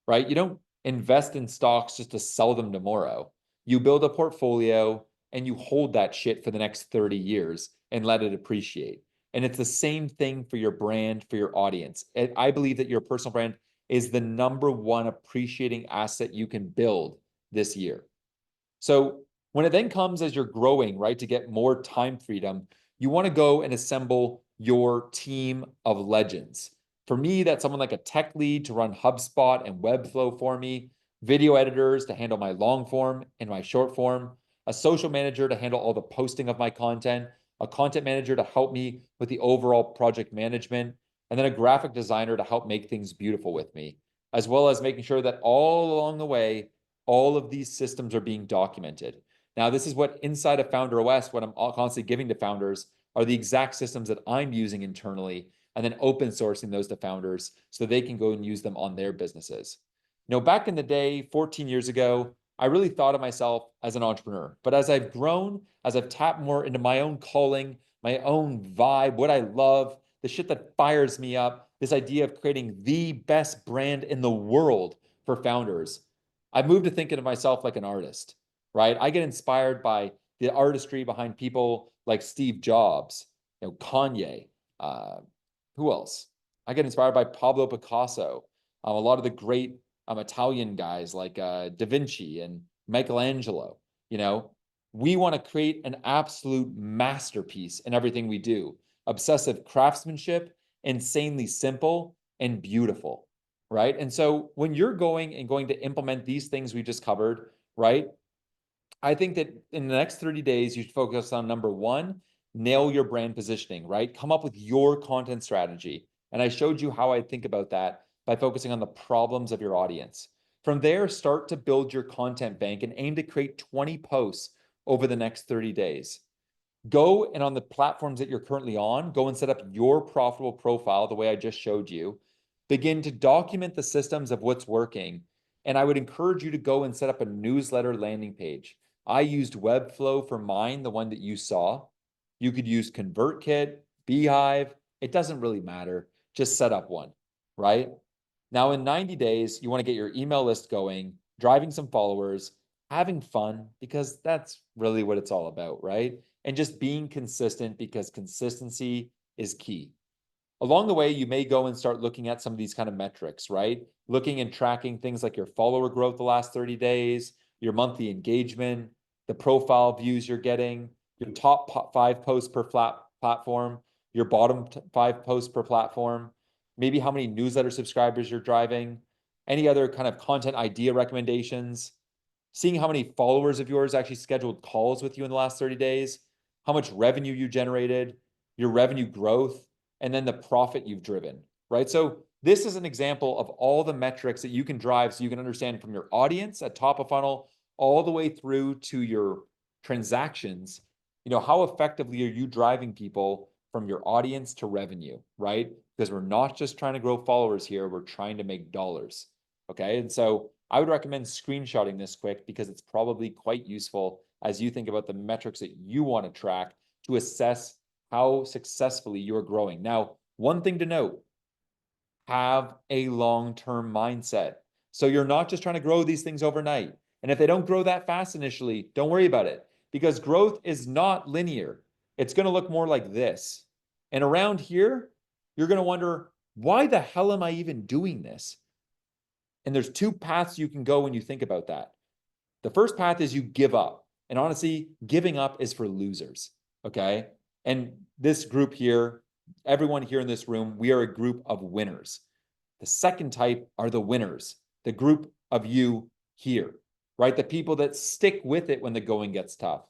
right? You don't invest in stocks just to sell them tomorrow. You build a portfolio and you hold that shit for the next 30 years and let it appreciate. And it's the same thing for your brand, for your audience. And I believe that your personal brand is the number one appreciating asset you can build this year. So when it then comes as you're growing, right, to get more time freedom, you want to go and assemble your team of legends. For me, that's someone like a tech lead to run HubSpot and Webflow for me, video editors to handle my long form and my short form, a social manager to handle all the posting of my content, a content manager to help me with the overall project management, and then a graphic designer to help make things beautiful with me, as well as making sure that all along the way, all of these systems are being documented. Now, this is what inside of Founder OS, what I'm constantly giving to founders, are the exact systems that I'm using internally, and then open sourcing those to founders so they can go and use them on their businesses. Back in the day, 14 years ago, I really thought of myself as an entrepreneur. But as I've grown, as I've tapped more into my own calling, my own vibe, what I love, the shit that fires me up, this idea of creating the best brand in the world for founders, I've moved to thinking of myself like an artist, right? I get inspired by the artistry behind people like Steve Jobs, Kanye, who else? I get inspired by Pablo Picasso, a lot of the great Italian guys like Da Vinci and Michelangelo. We want to create an absolute masterpiece in everything we do. Obsessive craftsmanship, insanely simple and beautiful, right? And so when you're going to implement these things we just covered, right? I think that in the next 30 days, you should focus on number one, nail your brand positioning, right? Come up with your content strategy. And I showed you how I think about that by focusing on the problems of your audience. From there, start to build your content bank and aim to create 20 posts over the next 30 days. Go and on the platforms that you're currently on, go and set up your profitable profile the way I just showed you. Begin to document the systems of what's working. And I would encourage you to go and set up a newsletter landing page. I used Webflow for mine, the one that you saw. You could use ConvertKit, Beehive. It doesn't really matter. Just set up one, right? Now, in 90 days, you want to get your email list going, driving some followers, having fun, because that's really what it's all about, right? And just being consistent, because consistency is key. Along the way, you may go and start looking at some of these kind of metrics, right? Looking and tracking things like your follower growth the last 30 days, your monthly engagement, the profile views you're getting, your top 5 posts per platform, your bottom 5 posts per platform, maybe how many newsletter subscribers you're driving, any other kind of content idea recommendations, seeing how many followers of yours actually scheduled calls with you in the last 30 days, how much revenue you generated, your revenue growth, and then the profit you've driven, right? So this is an example of all the metrics that you can drive so you can understand from your audience at top of funnel all the way through to your transactions, how effectively are you driving people from your audience to revenue, right? Because we're not just trying to grow followers here, we're trying to make dollars, okay? And so I would recommend screenshotting this quick because it's probably quite useful as you think about the metrics that you want to track to assess how successfully you're growing. Now, one thing to note, have a long-term mindset. So you're not just trying to grow these things overnight. And if they don't grow that fast initially, don't worry about it because growth is not linear. It's going to look more like this. And around here, you're going to wonder, why the hell am I even doing this? And there's 2 paths you can go when you think about that. The first path is you give up. And honestly, giving up is for losers, okay? And this group here, everyone here in this room, we are a group of winners. The second type are the winners, the group of you here, right? The people that stick with it when the going gets tough,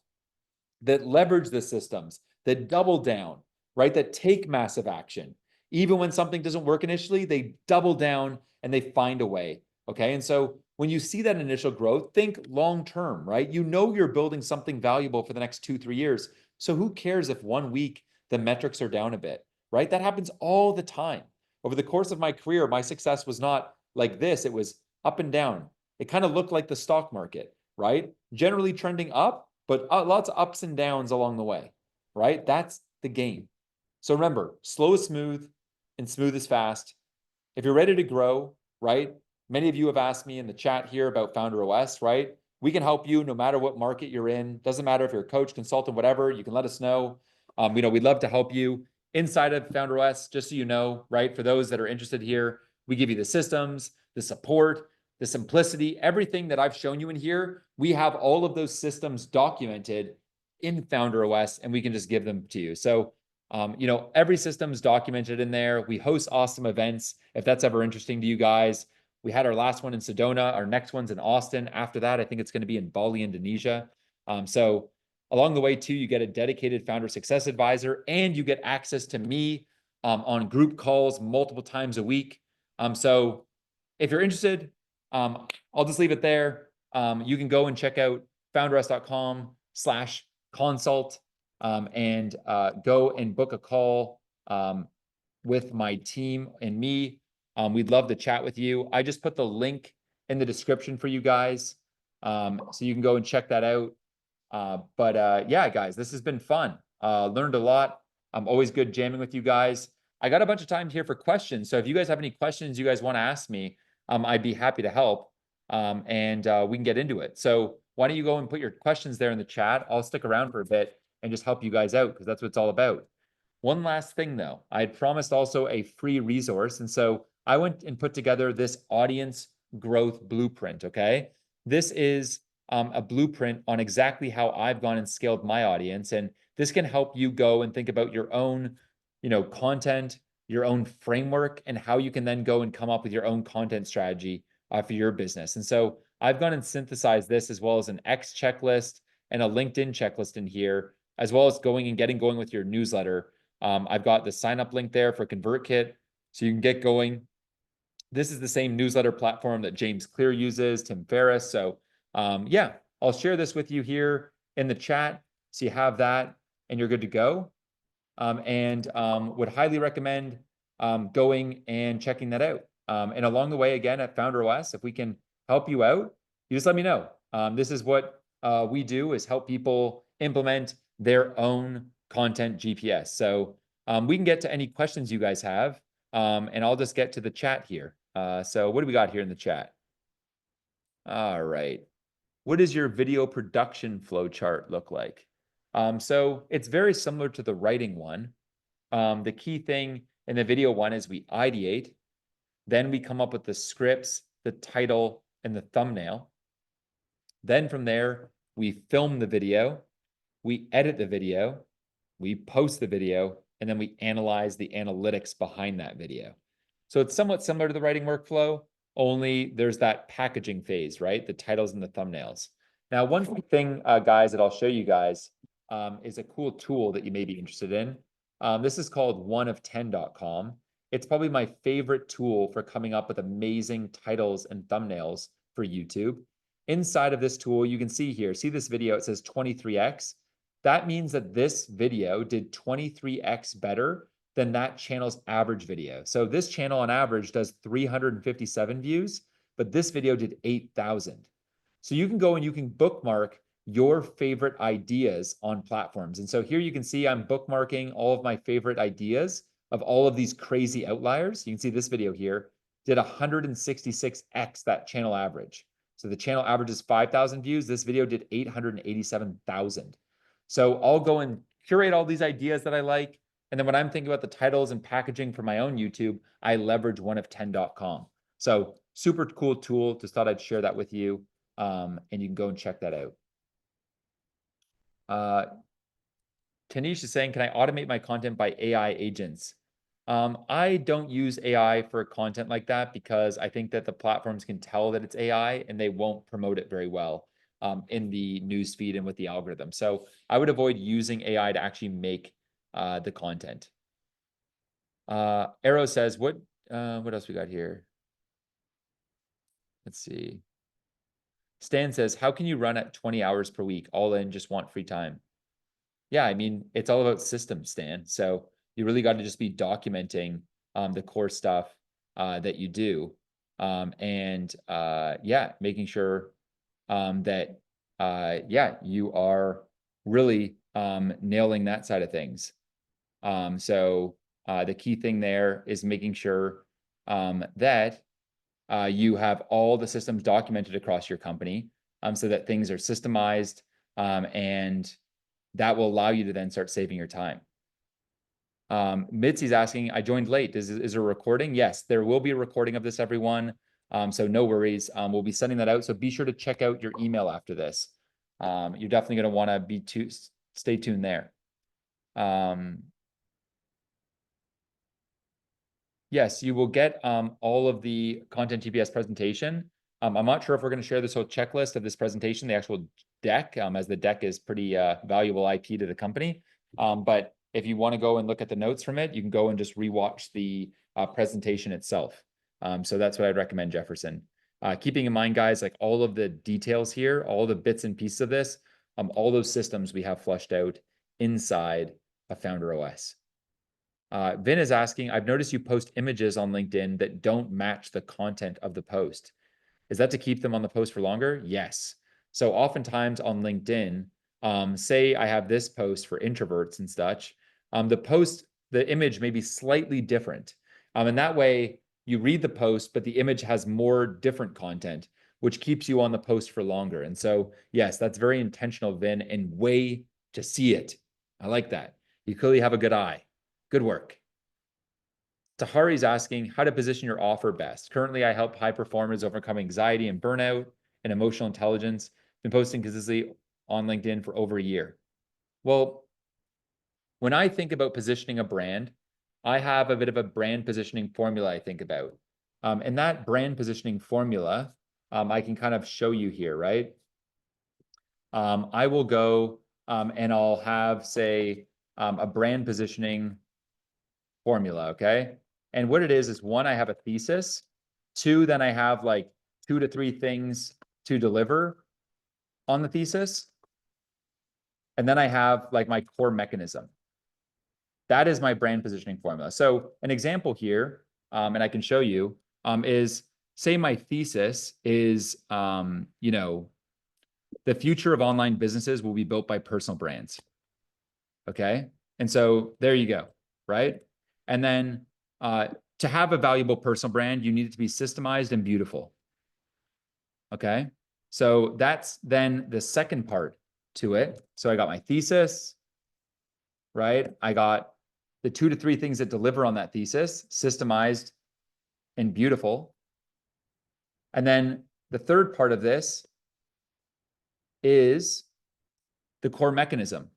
that leverage the systems, that double down, right? That take massive action. Even when something doesn't work initially, they double down and they find a way, okay? And so when you see that initial growth, think long-term, right? You're building something valuable for the next 2-3 years. So who cares if 1 week the metrics are down a bit, right? That happens all the time. Over the course of my career, my success was not like this. It was up and down. It kind of looked like the stock market, right? Generally trending up, but lots of ups and downs along the way, right? That's the game. So remember, slow is smooth and smooth is fast. If you're ready to grow, right? Many of you have asked me in the chat here about Founder OS, right? We can help you no matter what market you're in. Doesn't matter if you're a coach, consultant, whatever, you can let us know. We'd love to help you inside of Founder OS, just so you know, right? For those that are interested here, we give you the systems, the support, the simplicity, everything that I've shown you in here. We have all of those systems documented in Founder OS, and we can just give them to you. So, every system is documented in there. We host awesome events. If that's ever interesting to you guys, we had our last one in Sedona. Our next one's in Austin. After that, I think it's going to be in Bali, Indonesia. So along the way too, you get a dedicated founder success advisor, and you get access to me on group calls multiple times a week. So if you're interested, I'll just leave it there. You can go and check out founders.com/consult and go and book a call with my team and me. We'd love to chat with you. I just put the link in the description for you guys, so you can go and check that out. Yeah, guys, this has been fun. Learned a lot. I'm always good jamming with you guys. I got a bunch of time here for questions. So if you guys have any questions you guys want to ask me, I'd be happy to help. And we can get into it. So why don't you go and put your questions there in the chat? I'll stick around for a bit and just help you guys out, because that's what it's all about. One last thing though, I had promised also a free resource. And so I went and put together this audience growth blueprint, okay? This is a blueprint on exactly how I've gone and scaled my audience. And this can help you go and think about your own, content, your own framework, and how you can then go and come up with your own content strategy for your business. And so I've gone and synthesized this, as well as an X checklist and a LinkedIn checklist in here, as well as going and getting going with your newsletter. I've got the sign up link there for ConvertKit, so you can get going. This is the same newsletter platform that James Clear uses, Tim Ferriss. So yeah, I'll share this with you here in the chat, so you have that and you're good to go. And would highly recommend going and checking that out. And along the way, again, at Founder OS, if we can help you out, you just let me know. This is what we do, is help people implement their own content GPS. So we can get to any questions you guys have, and I'll just get to the chat here. So what do we got here in the chat? All right. What does your video production flow chart look like? So it's very similar to the writing one. The key thing in the video one is we ideate, then we come up with the scripts, the title, and the thumbnail. Then from there, we film the video, we edit the video, we post the video, and then we analyze the analytics behind that video. So it's somewhat similar to the writing workflow, only there's that packaging phase, right? The titles and the thumbnails. Now, one quick thing, guys, that I'll show you guys is a cool tool that you may be interested in. This is called oneof10.com. It's probably my favorite tool for coming up with amazing titles and thumbnails for YouTube. Inside of this tool, you can see here, see this video, it says 23x. That means that this video did 23x better than that channel's average video. So this channel on average does 357 views, but this video did 8,000. So you can go and you can bookmark your favorite ideas on platforms. And so here you can see I'm bookmarking all of my favorite ideas of all of these crazy outliers. You can see this video here did 166x that channel average. So the channel average is 5,000 views. This video did 887,000. So I'll go and curate all these ideas that I like. And then when I'm thinking about the titles and packaging for my own YouTube, I leverage oneof10.com. So super cool tool. Just thought I'd share that with you. And you can go and check that out. Tanish is saying, can I automate my content by AI agents? I don't use AI for content like that, because I think that the platforms can tell that it's AI and they won't promote it very well in the news feed and with the algorithm. So I would avoid using AI to actually make the content. Arrow says, what else we got here? Let's see. Stan says, how can you run at 20 hours per week, all in, just want free time? Yeah, I mean, it's all about systems, Stan. So you really got to just be documenting the core stuff that you do. Yeah, making sure that, yeah, you are really nailing that side of things. So the key thing there is making sure that You have all the systems documented across your company, so that things are systemized, and that will allow you to then start saving your time. Mitzi's asking, I joined late. Is there a recording? Yes, there will be a recording of this, everyone. So no worries. We'll be sending that out. So be sure to check out your email after this. You're definitely going to want to stay tuned there. Yes, you will get all of the Content GPS presentation. I'm not sure if we're going to share this whole checklist of this presentation, the actual deck, as the deck is pretty valuable IP to the company. But if you want to go and look at the notes from it, you can go and just rewatch the presentation itself. So that's what I'd recommend, Jefferson. Keeping in mind, guys, like all of the details here, all the bits and pieces of this, all those systems we have flushed out inside of Founder OS. Vin is asking, I've noticed you post images on LinkedIn that don't match the content of the post. Is that to keep them on the post for longer? Yes. So oftentimes on LinkedIn, say I have this post for introverts and such, the image may be slightly different. And that way you read the post, but the image has more different content, which keeps you on the post for longer. And so, yes, that's very intentional, Vin, and way to see it. I like that. You clearly have a good eye. Good work. Tahari's asking how to position your offer best. Currently, I help high performers overcome anxiety and burnout and emotional intelligence. Been posting consistently on LinkedIn for over a year. Well, when I think about positioning a brand, I have a bit of a brand positioning formula I think about. And that brand positioning formula, I can kind of show you here, right? I will go and I'll have, say, a brand positioning formula, okay? And what it is one, I have a thesis. Two, then I have like 2 to 3 things to deliver on the thesis. And then I have like my core mechanism. That is my brand positioning formula. So an example here, and I can show you, is say my thesis is, the future of online businesses will be built by personal brands. Okay. And so there you go. Right. And then to have a valuable personal brand, you need it to be systemized and beautiful. Okay. So that's then the second part to it. So I got my thesis, right? I got the 2 to 3 things that deliver on that thesis, systemized and beautiful. And then the third part of this is the core mechanism.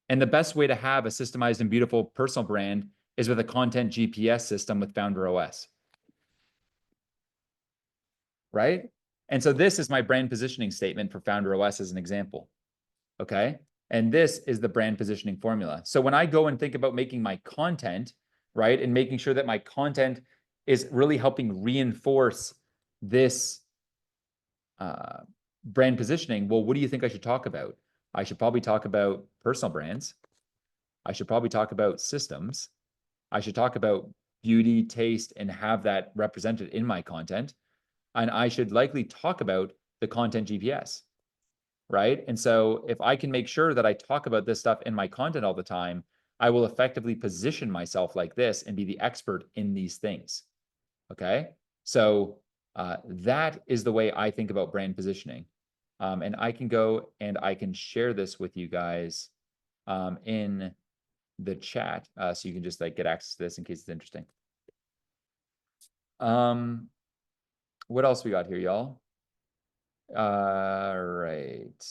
And the best way to have a systemized and beautiful personal brand is with a content GPS system with Founder OS. Right? And so this is my brand positioning statement for Founder OS as an example. Okay. And this is the brand positioning formula. So when I go and think about making my content, right, and making sure that my content is really helping reinforce this brand positioning, well, what do you think I should talk about? I should probably talk about personal brands. I should probably talk about systems. I should talk about beauty, taste, and have that represented in my content. And I should likely talk about the content GPS, right? And so if I can make sure that I talk about this stuff in my content all the time, I will effectively position myself like this and be the expert in these things, okay? So that is the way I think about brand positioning. And I can go and I can share this with you guys in the chat, so you can just like get access to this in case it's interesting. What else we got here, y'all? Right.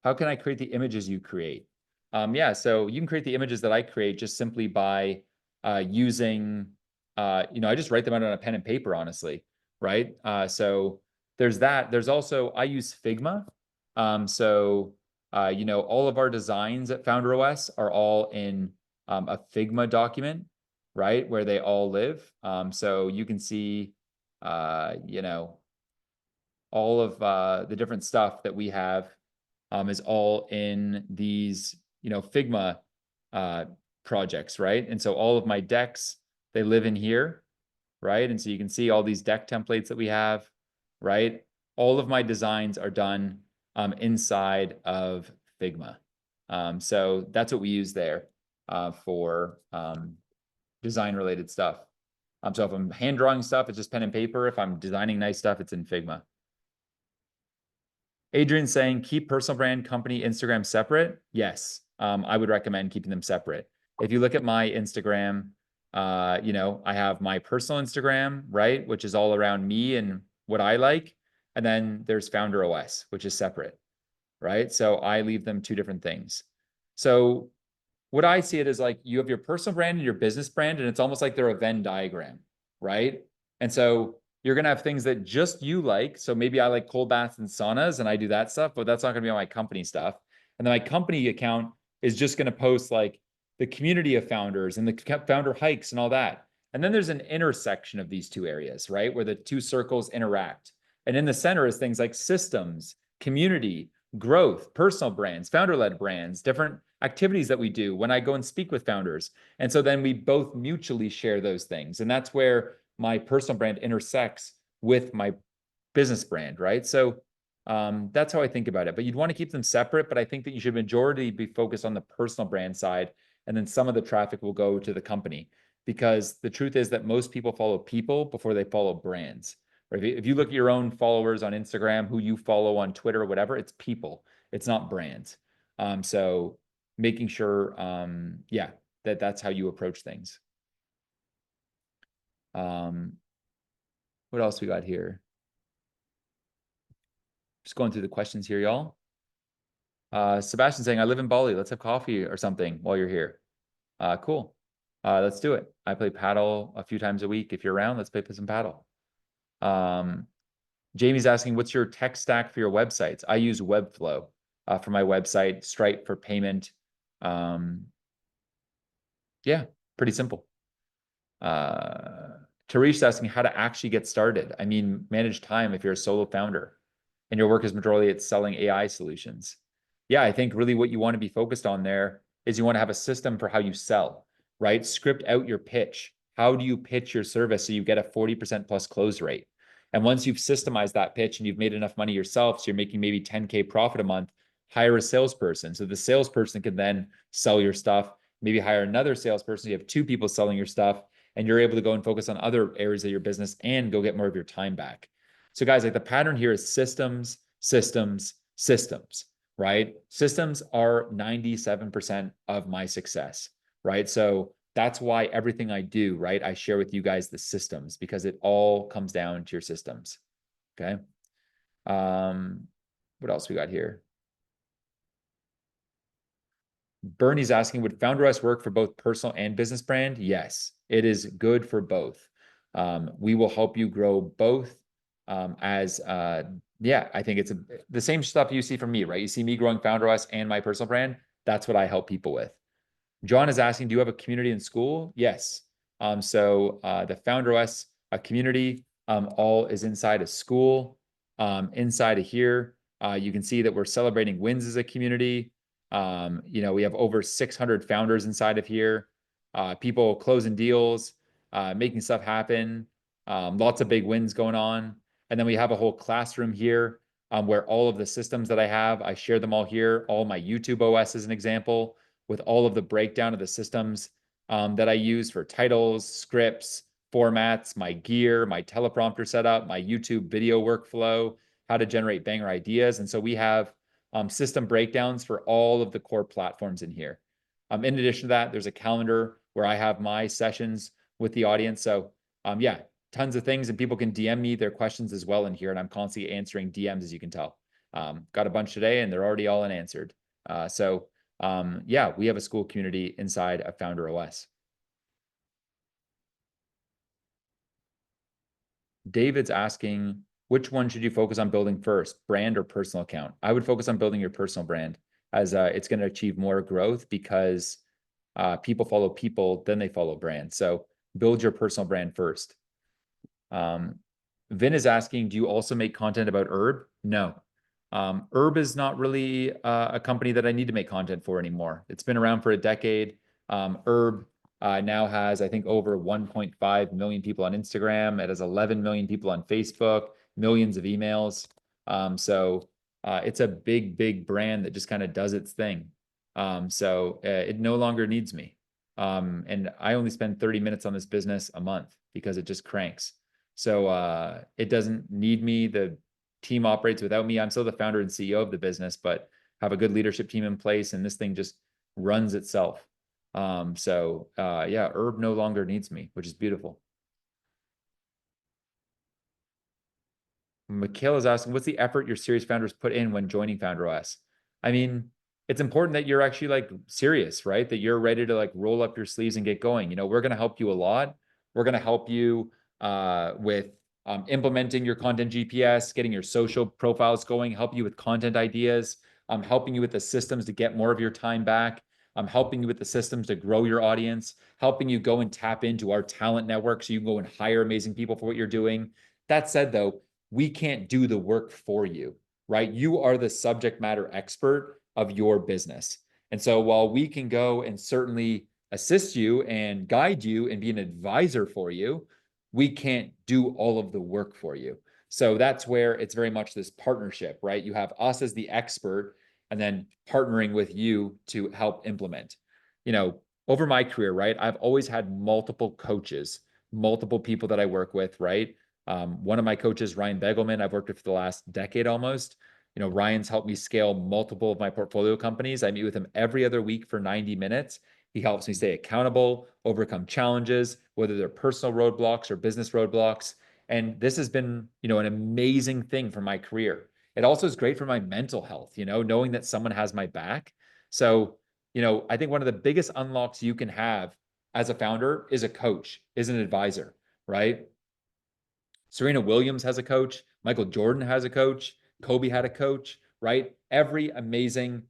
How can I create the images you create? Yeah, so you can create the images that I create just simply by using, I just write them out on a pen and paper, honestly, right? So there's that. There's also, I use Figma. All of our designs at Founder OS are all in a Figma document, right? Where they all live. So you can see, all of the different stuff that we have is all in these, Figma projects, right? And so all of my decks, they live in here, right? And so you can see all these deck templates that we have, right? All of my designs are done inside of Figma. So that's what we use there for design related stuff. So if I'm hand drawing stuff, it's just pen and paper. If I'm designing nice stuff, it's in Figma. Adrian's saying, keep personal brand, company, Instagram separate. Yes, I would recommend keeping them separate. If you look at my Instagram, you know, I have my personal Instagram, right, which is all around me and what I like. And then there's Founder OS, which is separate, right? So I leave them two different things. So what I see it is like you have your personal brand and your business brand, and it's almost like they're a Venn diagram, right? And so you're gonna have things that just you like. So maybe I like cold baths and saunas, and I do that stuff, but that's not gonna be on my company stuff. And then my company account is just gonna post like the community of founders and the founder hikes and all that. And then there's an intersection of these two areas, right? Where the two circles interact. And in the center is things like systems, community, growth, personal brands, founder-led brands, different activities that we do when I go and speak with founders. And so then we both mutually share those things. And that's where my personal brand intersects with my business brand, right? So that's how I think about it. But you'd want to keep them separate, but I think that you should majority be focused on the personal brand side, and then some of the traffic will go to the company. Because the truth is that most people follow people before they follow brands. Right? If you look at your own followers on Instagram, who you follow on Twitter or whatever, it's people. It's not brands. So making sure, yeah, that's how you approach things. What else we got here? Just going through the questions here, y'all. Sebastian saying, I live in Bali. Let's have coffee or something while you're here. Cool. Let's do it. I play paddle a few times a week. If you're around, let's play some paddle. Jamie's asking, what's your tech stack for your websites? I use Webflow for my website, Stripe for payment. Yeah, pretty simple. Tarish asking how to actually get started. I mean, manage time if you're a solo founder and your work is majority at selling AI solutions. Yeah, I think really what you want to be focused on there is you want to have a system for how you sell, right? Script out your pitch. How do you pitch your service so you get a 40% plus close rate? And once you've systemized that pitch and you've made enough money yourself, so you're making maybe 10K profit a month, hire a salesperson. So the salesperson can then sell your stuff, maybe hire another salesperson. You have two people selling your stuff, and you're able to go and focus on other areas of your business and go get more of your time back. So guys, like the pattern here is systems, systems, systems, right? Systems are 97% of my success, right? So that's why everything I do, right, I share with you guys the systems, because it all comes down to your systems, okay? What else we got here? Bernie's asking, would FounderOS work for both personal and business brand? Yes, it is good for both. We will help you grow both yeah, I think it's the same stuff you see from me, right? You see me growing FounderOS and my personal brand. That's what I help people with. John is asking, do you have a community in school? Yes. So the FounderOS community all is inside a school. Inside of here, you can see that we're celebrating wins as a community. You know, we have over 600 founders inside of here, people closing deals, making stuff happen, lots of big wins going on. And then we have a whole classroom here where all of the systems that I have, I share them all here. All my YouTube OS is an example with all of the breakdown of the systems that I use for titles, scripts, formats, my gear, my teleprompter setup, my YouTube video workflow, how to generate banger ideas. And so we have system breakdowns for all of the core platforms in here. In addition to that, there's a calendar where I have my sessions with the audience. So yeah, tons of things, and people can DM me their questions as well in here, and I'm constantly answering DMs, as you can tell. Got a bunch today, and they're already all unanswered. Yeah, we have a school community inside of FounderOS. David's asking, which one should you focus on building first, brand or personal account? I would focus on building your personal brand, as it's going to achieve more growth, because people follow people, then they follow brands. So build your personal brand first. Vin is asking, do you also make content about Herb? No. Herb is not really a company that I need to make content for anymore. It's been around for a decade. Herb now has, I think, over 1.5 million people on Instagram. It has 11 million people on Facebook, millions of emails. It's a big, big brand that just kind of does its thing. It no longer needs me. And I only spend 30 minutes on this business a month because it just cranks. So it doesn't need me. The team operates without me. I'm still the founder and CEO of the business, but have a good leadership team in place, and this thing just runs itself. Yeah, Herb no longer needs me, which is beautiful. Mikhail is asking, what's the effort your serious founders put in when joining FounderOS? I mean, it's important that you're actually like serious, right? That you're ready to like roll up your sleeves and get going. You know, we're going to help you a lot. We're going to help you with implementing your content GPS, getting your social profiles going, help you with content ideas, helping you with the systems to get more of your time back. I'm helping you with the systems to grow your audience, helping you go and tap into our talent network so you can go and hire amazing people for what you're doing. That said, though, we can't do the work for you, right? You are the subject matter expert of your business. And so while we can go and certainly assist you and guide you and be an advisor for you, we can't do all of the work for you. So that's where it's very much this partnership, right? You have us as the expert and then partnering with you to help implement. You know, over my career, right? I've always had multiple coaches, multiple people that I work with, right? One of my coaches, Ryan Begelman, I've worked with for the last decade almost. You know, Ryan's helped me scale multiple of my portfolio companies. I meet with him every other week for 90 minutes. He helps me stay accountable, overcome challenges, whether they're personal roadblocks or business roadblocks. And this has been, you know, an amazing thing for my career. It also is great for my mental health, you know, knowing that someone has my back. So, you know, I think one of the biggest unlocks you can have as a founder is a coach, is an advisor, right? Serena Williams has a coach. Michael Jordan has a coach. Kobe had a coach, right? Every amazing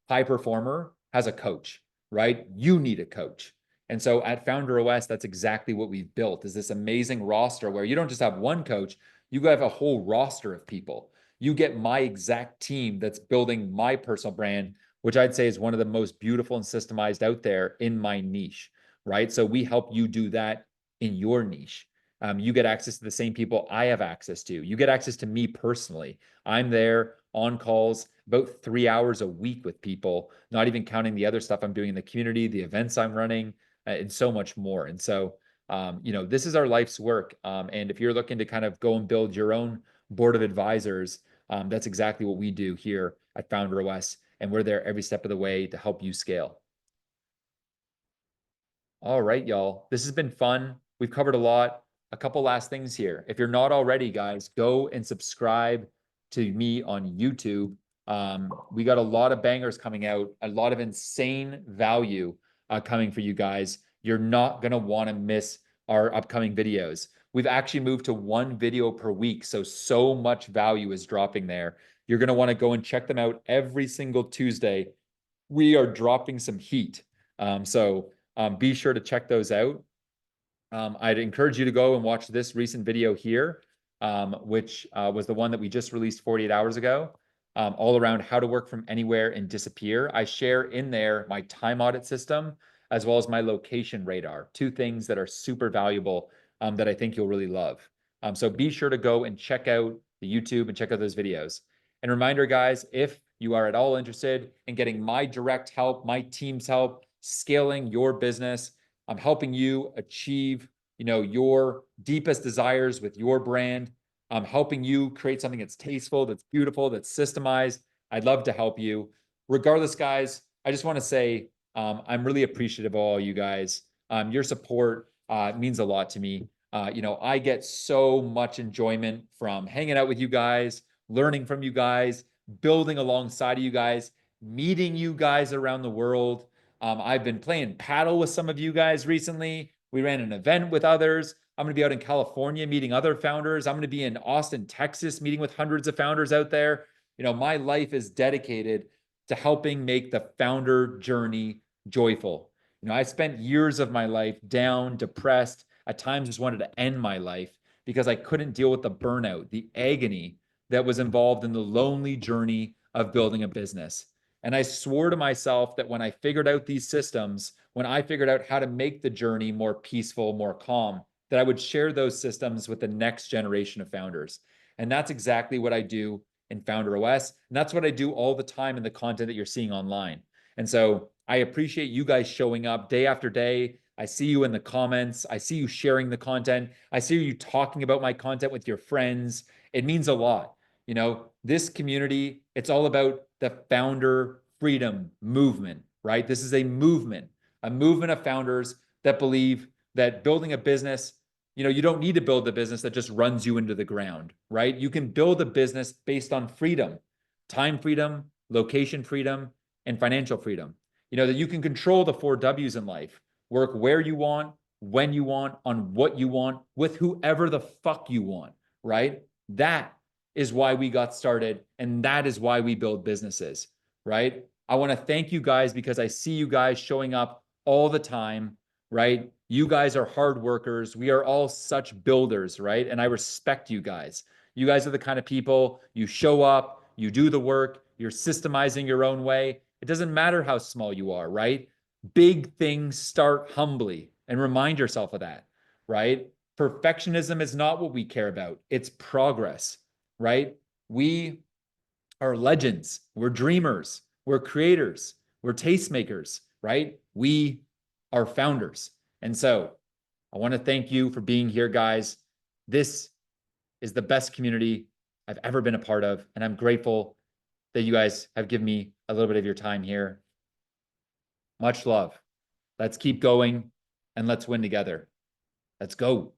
high performer has a coach, right? You need a coach. And so at FounderOS, that's exactly what we've built is this amazing roster where you don't just have one coach, you have a whole roster of people. You get my exact team that's building my personal brand, which I'd say is one of the most beautiful and systemized out there in my niche, right? So we help you do that in your niche. You get access to the same people I have access to. You get access to me personally. I'm there on calls about 3 hours a week with people, not even counting the other stuff I'm doing in the community, the events I'm running, and so much more. And so, you know, this is our life's work. And if you're looking to kind of go and build your own board of advisors, that's exactly what we do here at FounderOS. And we're there every step of the way to help you scale. All right, y'all. This has been fun. We've covered a lot. A couple last things here. If you're not already, guys, go and subscribe to me on YouTube. We got a lot of bangers coming out, a lot of insane value coming for you guys. You're not going to want to miss our upcoming videos. We've actually moved to one video per week, so much value is dropping there. You're going to want to go and check them out every single Tuesday. We are dropping some heat. Be sure to check those out. I'd encourage you to go and watch this recent video here, which was the one that we just released 48 hours ago, all around how to work from anywhere and disappear. I share in there my time audit system, as well as my location radar, two things that are super valuable that I think you'll really love. So be sure to go and check out the YouTube and check out those videos. And reminder, guys, if you are at all interested in getting my direct help, my team's help, scaling your business, I'm helping you achieve, you know, your deepest desires with your brand. I'm helping you create something that's tasteful, that's beautiful, that's systemized. I'd love to help you. Regardless, guys, I just want to say I'm really appreciative of all you guys. Your support means a lot to me. You know, I get so much enjoyment from hanging out with you guys, learning from you guys, building alongside of you guys, meeting you guys around the world. I've been playing paddle with some of you guys recently. We ran an event with others. I'm going to be out in California meeting other founders. I'm going to be in Austin, Texas, meeting with hundreds of founders out there. You know, my life is dedicated to helping make the founder journey joyful. You know, I spent years of my life down, depressed, at times just wanted to end my life because I couldn't deal with the burnout, the agony that was involved in the lonely journey of building a business. And I swore to myself that when I figured out these systems, when I figured out how to make the journey more peaceful, more calm, that I would share those systems with the next generation of founders. And that's exactly what I do in FounderOS. And that's what I do all the time in the content that you're seeing online. And so I appreciate you guys showing up day after day. I see you in the comments. I see you sharing the content. I see you talking about my content with your friends. It means a lot. You know, this community, it's all about the founder freedom movement, right? This is a movement of founders that believe that building a business, you know, you don't need to build a business that just runs you into the ground, right? You can build a business based on freedom, time freedom, location freedom, and financial freedom. You know, that you can control the 4 W's in life, work where you want, when you want, on what you want, with whoever the fuck you want, right? That is why we got started. And that is why we build businesses, right? I want to thank you guys because I see you guys showing up all the time, right? You guys are hard workers. We are all such builders, right? And I respect you guys. You guys are the kind of people, you show up, you do the work, you're systemizing your own way. It doesn't matter how small you are, right? Big things start humbly, and remind yourself of that, right? Perfectionism is not what we care about. It's progress, right? We are legends. We're dreamers. We're creators. We're tastemakers, right? We are founders. And so I want to thank you for being here, guys. This is the best community I've ever been a part of. And I'm grateful that you guys have given me a little bit of your time here. Much love. Let's keep going and let's win together. Let's go.